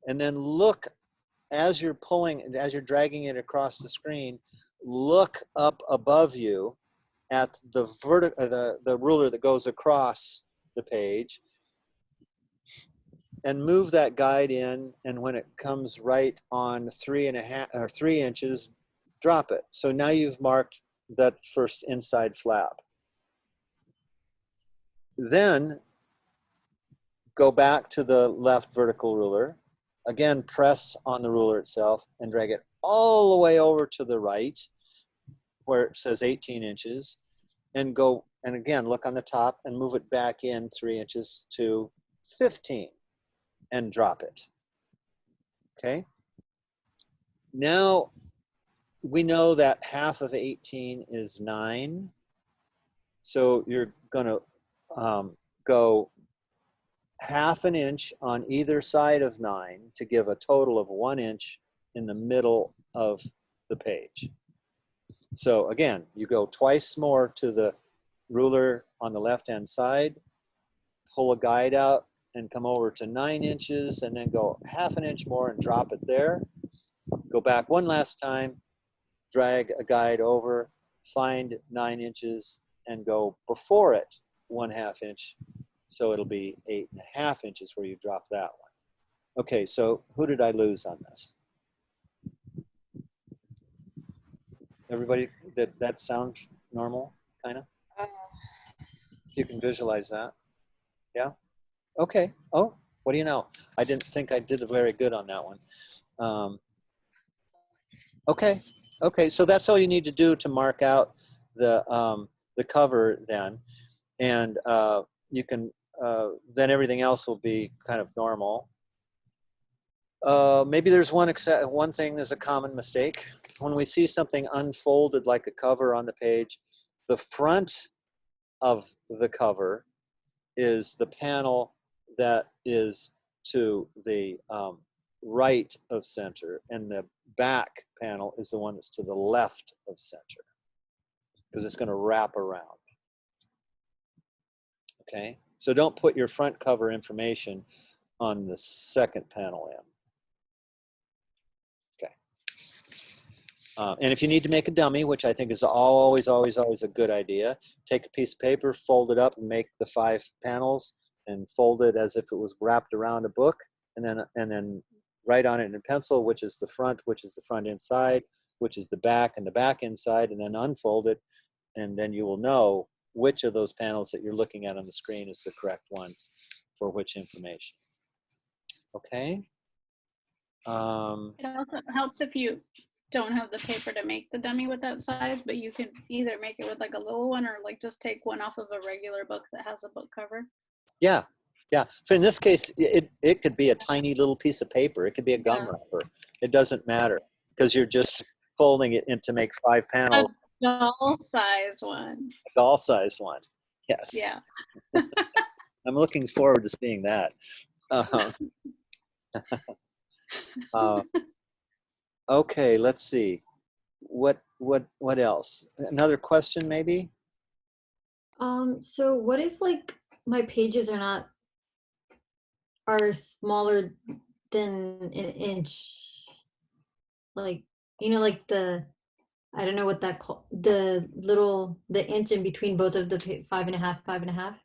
And then look, as you're dragging it across the screen, look up above you at the ruler that goes across the page, and move that guide in, and when it comes right on 3.5 or 3 inches, drop it. So now you've marked that first inside flap. Then go back to the left vertical ruler. Again, press on the ruler itself and drag it all the way over to the right where it says 18 inches, and go, and again, look on the top and move it back in 3 inches to 15 and drop it. Okay. Now we know that half of 18 is 9. So you're going to go half an inch on either side of 9 to give a total of 1 inch in the middle of the page. So again, you go twice more to the ruler on the left-hand side, pull a guide out and come over to 9 inches, and then go half an inch more and drop it there. Go back one last time, drag a guide over, find 9 inches, and go before it 1/2 inch. So it'll be 8.5 inches where you drop that one. Okay, so who did I lose on this? Everybody, did that sound normal, kind of? You can visualize that. Yeah? Okay. Oh, what do you know? I didn't think I did very good on that one. Okay. Okay, so that's all you need to do to mark out the cover then. And you can, then everything else will be kind of normal. Maybe there's one thing that's a common mistake. When we see something unfolded like a cover on the page, the front of the cover is the panel that is to the right of center, and the back panel is the one that's to the left of center, because it's going to wrap around. Okay, so don't put your front cover information on the second panel in. And if you need to make a dummy, which I think is always a good idea, take a piece of paper, fold it up, and make the 5 panels, and fold it as if it was wrapped around a book, and then write on it in pencil, which is the front, which is the front inside, which is the back, and the back inside, and then unfold it, and then you will know which of those panels that you're looking at on the screen is the correct one for which information. Okay. It also helps if you don't have the paper to make the dummy with that size, but you can either make it with like a little one, or like just take one off of a regular book that has a book cover. Yeah, yeah. So in this case, it could be a tiny little piece of paper. It could be a gum wrapper. It doesn't matter, because you're just folding it in to make 5 panels. A doll-sized one. A doll-sized one. Yes. Yeah. I'm looking forward to seeing that. Okay, let's see. What else? Another question, maybe? So what if like my pages are smaller than an inch? Like, like I don't know what that called, the inch in between both of the 5.5, 5.5.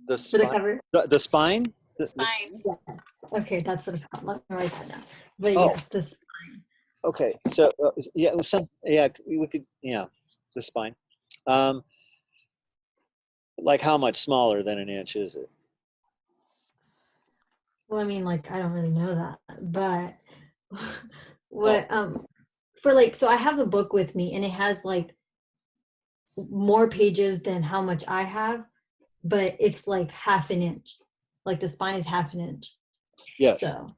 The For the cover. The spine? Spine. Yes. Okay, that's what it's called. Let me write that down. But Oh. yes, the spine. Okay, so yeah, we could, yeah, the spine. Like how much smaller than an inch is it? Well, I mean, like, I don't really know that, but what for like, so I have a book with me and it has like more pages than how much I have, but it's like half an inch. Like the spine is half an inch. Yes. So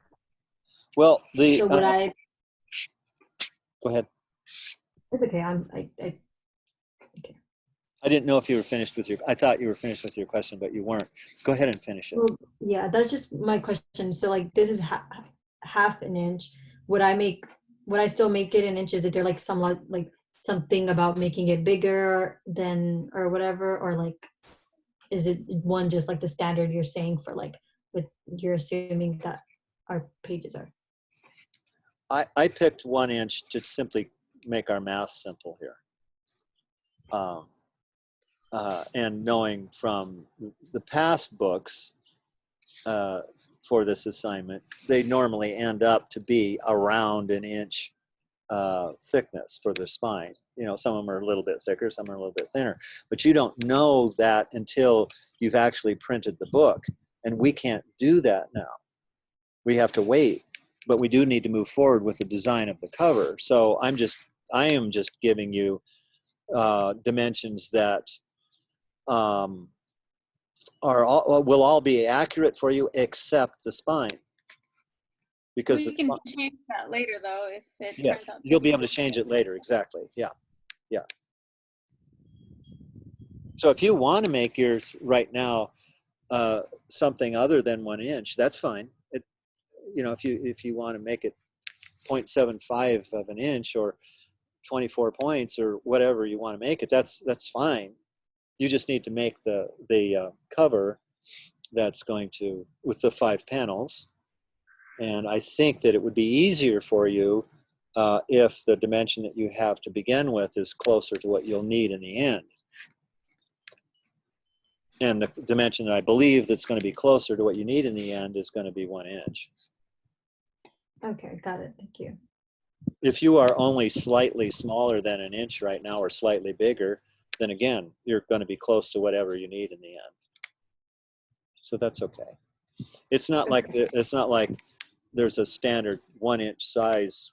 well, so would go ahead. It's okay. Okay. I didn't know if you were finished with I thought you were finished with your question, but you weren't. Go ahead and finish it. Well, yeah, that's just my question. So like, this is half an inch. Would I still make it in inches? Is there like something about making it bigger than, or whatever, or like, is it one just like the standard you're saying for like, you're assuming that our pages are? I picked 1 inch to simply make our math simple here. and knowing from the past books for this assignment, they normally end up to be around an inch thickness for the spine. You know, some of them are a little bit thicker, some are a little bit thinner, but you don't know that until you've actually printed the book. And we can't do that now. We have to wait, but we do need to move forward with the design of the cover. So I am just giving you dimensions that will all be accurate for you except the spine. Because we can change that later, though, if it yes, turns out you'll be able to change it later. Exactly. Yeah. Yeah. So if you want to make yours right now something other than 1 inch, that's fine. It, you know, if you want to make it 0.75 of an inch or 24 points or whatever you want to make it, that's fine. You just need to make the cover that's going to, with the 5 panels. And I think that it would be easier for you if the dimension that you have to begin with is closer to what you'll need in the end. And the dimension that I believe that's going to be closer to what you need in the end is going to be 1 inch. Okay, got it. Thank you. If you are only slightly smaller than an inch right now or slightly bigger, then again, you're going to be close to whatever you need in the end. So that's okay. It's not like there's a standard 1 inch size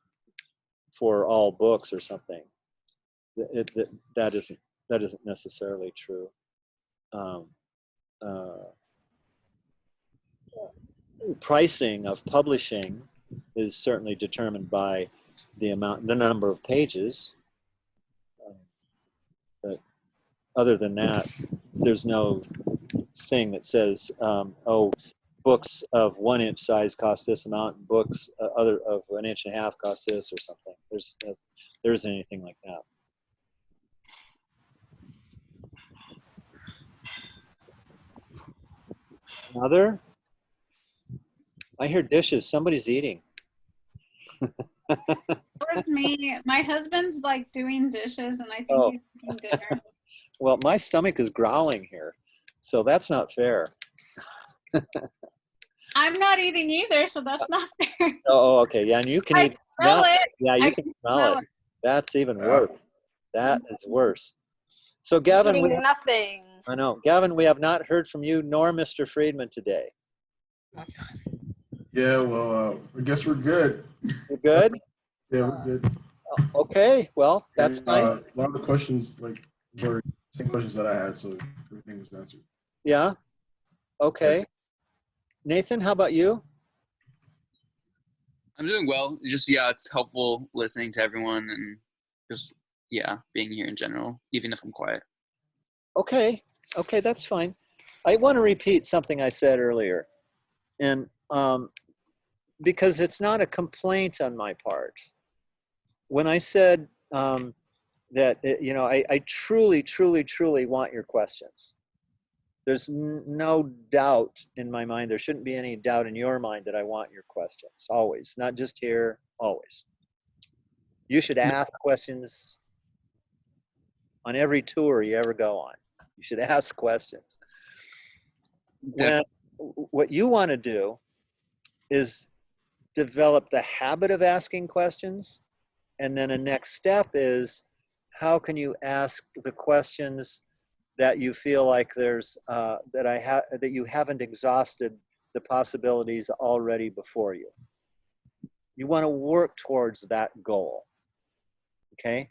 for all books or something. That isn't necessarily true. Pricing of publishing is certainly determined by the number of pages. But other than that, there's no thing that says, oh, books of 1 inch size cost this amount, and books other of 1.5 inches cost this or something. There isn't anything like that. Another? I hear dishes. Somebody's eating. It was me. My husband's like doing dishes, and I think he's cooking dinner. Well, my stomach is growling here, so that's not fair. I'm not eating either, so that's not fair. Oh, okay. Yeah, and you can even smell it. Yeah, you can smell it. That's even worse. That is worse. So, Gavin, Eating nothing. I know. Gavin, we have not heard from you nor Mr. Friedman today. Yeah, well, I guess we're good. We're good? Yeah, we're good. Okay, well, that's nice. A lot of the questions were the same questions that I had, so everything was answered. Yeah? Okay. Nathan, how about you? I'm doing well. Just, yeah, it's helpful listening to everyone and just, yeah, being here in general, even if I'm quiet. Okay, that's fine. I want to repeat something I said earlier, and because it's not a complaint on my part. When I said that, you know, I truly, truly, truly want your questions. There's no doubt in my mind. There shouldn't be any doubt in your mind that I want your questions, always. Not just here, always. You should ask questions on every tour you ever go on. You should ask questions. What you want to do is develop the habit of asking questions, and then a next step is how can you ask the questions that you feel like there's that you haven't exhausted the possibilities already before you. You want to work towards that goal. Okay,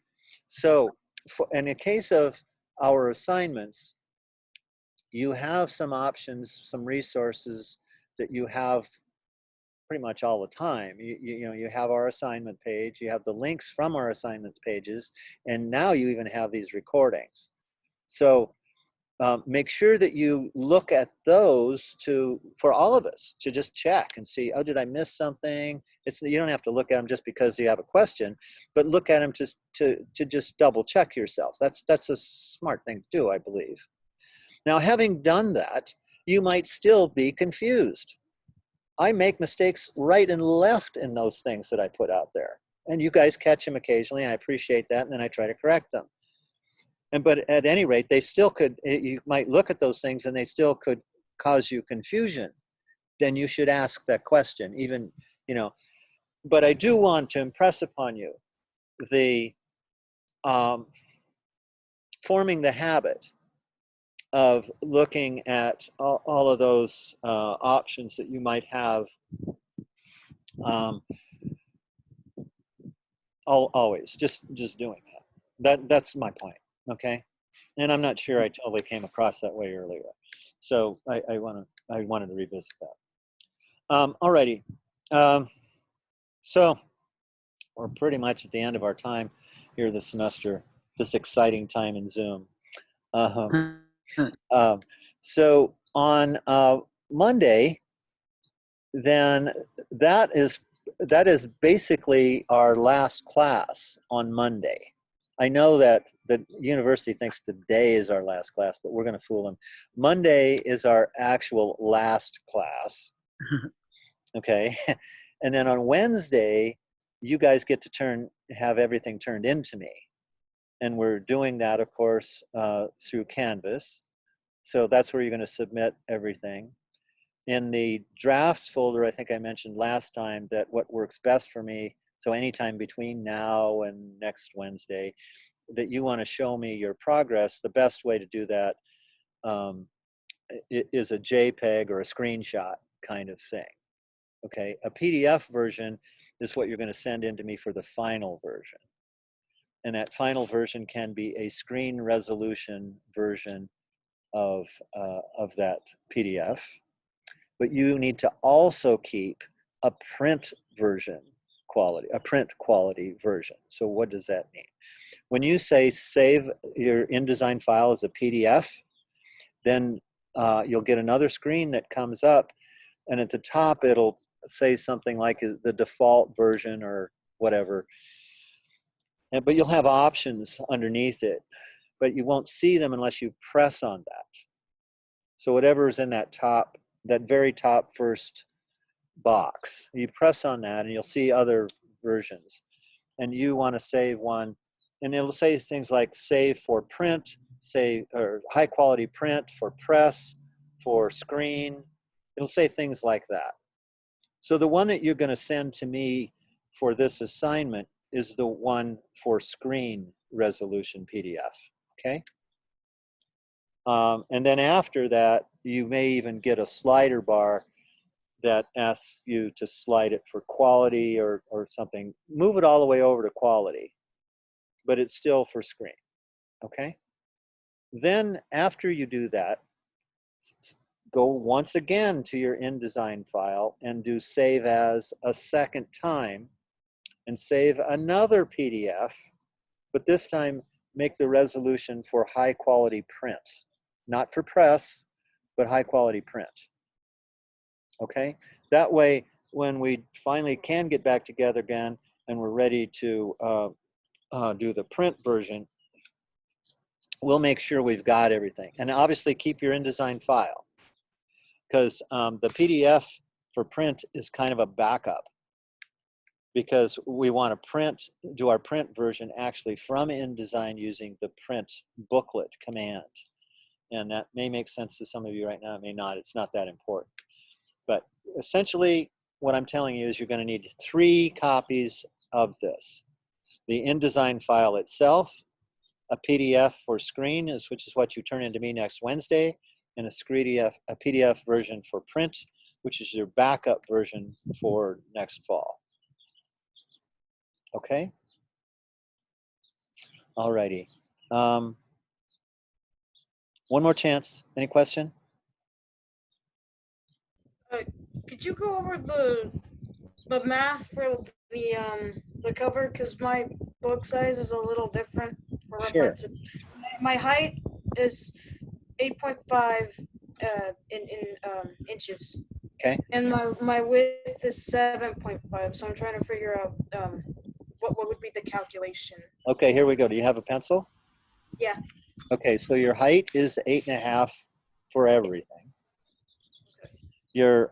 so in the case of our assignments, you have some options, some resources that you have pretty much all the time. You know, you have our assignment page, you have the links from our assignment pages, and now you even have these recordings. So make sure that you look at those for all of us to just check and see, oh, did I miss something? You don't have to look at them just because you have a question, but look at them to just double check yourself. That's a smart thing to do, I believe. Now, having done that, you might still be confused. I make mistakes right and left in those things that I put out there. And you guys catch them occasionally, and I appreciate that, and then I try to correct them. but at any rate, they still could, you might look at those things and they still could cause you confusion. Then you should ask that question, even, you know. But I do want to impress upon you the forming the habit of looking at all of those options that you might have always, just doing that. That's my point, okay? And I'm not sure I totally came across that way earlier. So I wanted to revisit that. Alrighty. So we're pretty much at the end of our time here this semester, this exciting time in Zoom. So on Monday, then that is basically our last class on Monday. I know that the university thinks today is our last class, but we're going to fool them. Monday is our actual last class. Okay. And then on Wednesday, you guys get to have everything turned into me. And we're doing that, of course, through Canvas. So that's where you're going to submit everything. In the drafts folder, I think I mentioned last time that what works best for me, so anytime between now and next Wednesday, that you want to show me your progress, the best way to do that is a JPEG or a screenshot kind of thing. Okay, a PDF version is what you're going to send in to me for the final version. And that final version can be a screen resolution version of that PDF. But you need to also keep a print version quality, a print quality version. So what does that mean? When you say save your InDesign file as a PDF, then you'll get another screen that comes up, and at the top it'll say something like the default version or whatever. But you'll have options underneath it, but you won't see them unless you press on that. So whatever's in that very top first box, you press on that and you'll see other versions. And you want to save one, and it'll say things like save for print, save, or high quality print, for press, for screen. It'll say things like that. So the one that you're going to send to me for this assignment is the one for screen resolution PDF, okay? And then after that, you may even get a slider bar that asks you to slide it for quality or something. Move it all the way over to quality, but it's still for screen, okay? Then after you do that, go once again to your InDesign file and do save as a second time and save another PDF, but this time make the resolution for high quality print. Not for press, but high quality print. Okay? That way, when we finally can get back together again and we're ready to do the print version, we'll make sure we've got everything. And obviously keep your InDesign file, because the PDF for print is kind of a backup, because we want to do our print version actually from InDesign using the print booklet command. And that may make sense to some of you right now, it may not, it's not that important. But essentially, what I'm telling you is you're going to need 3 copies of this. The InDesign file itself, a PDF for screen, which is what you turn into me next Wednesday, and a PDF version for print, which is your backup version for next fall. Okay? Alrighty. One more chance. Any question? Could you go over the math for the cover? Because my book size is a little different for Sure. reference. My height is 8.5 in inches. Okay. And my width is 7.5. So I'm trying to figure out what would be the calculation. Okay, here we go. Do you have a pencil? Yeah. Okay, so your height is 8.5 for everything. Your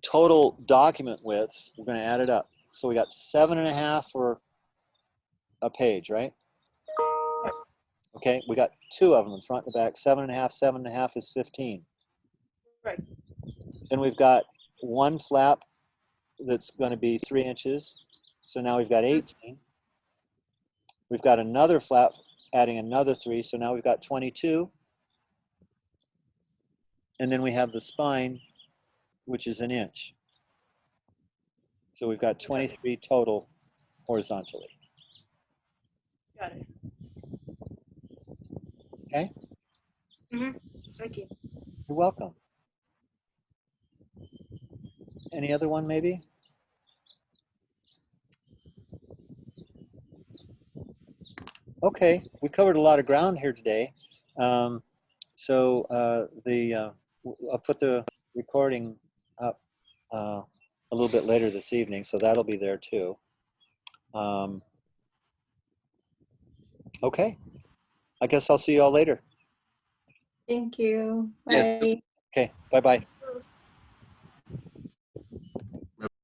total document width, we're going to add it up. So we got 7.5 for a page, right? Okay, we got two of them in front and back. 7.5, 7.5 is 15. Right. Then we've got one flap that's going to be 3 inches. So now we've got 18. We've got another flap adding another 3. So now we've got 22. And then we have the spine, which is 1 inch. So we've got 23 total horizontally. Got it. Okay? Thank you. You're welcome. Any other one maybe? Okay, we covered a lot of ground here today. I'll put the recording up a little bit later this evening, so that'll be there too. Okay, I guess I'll see you all later. Thank you. Yeah. Bye. Okay, bye-bye.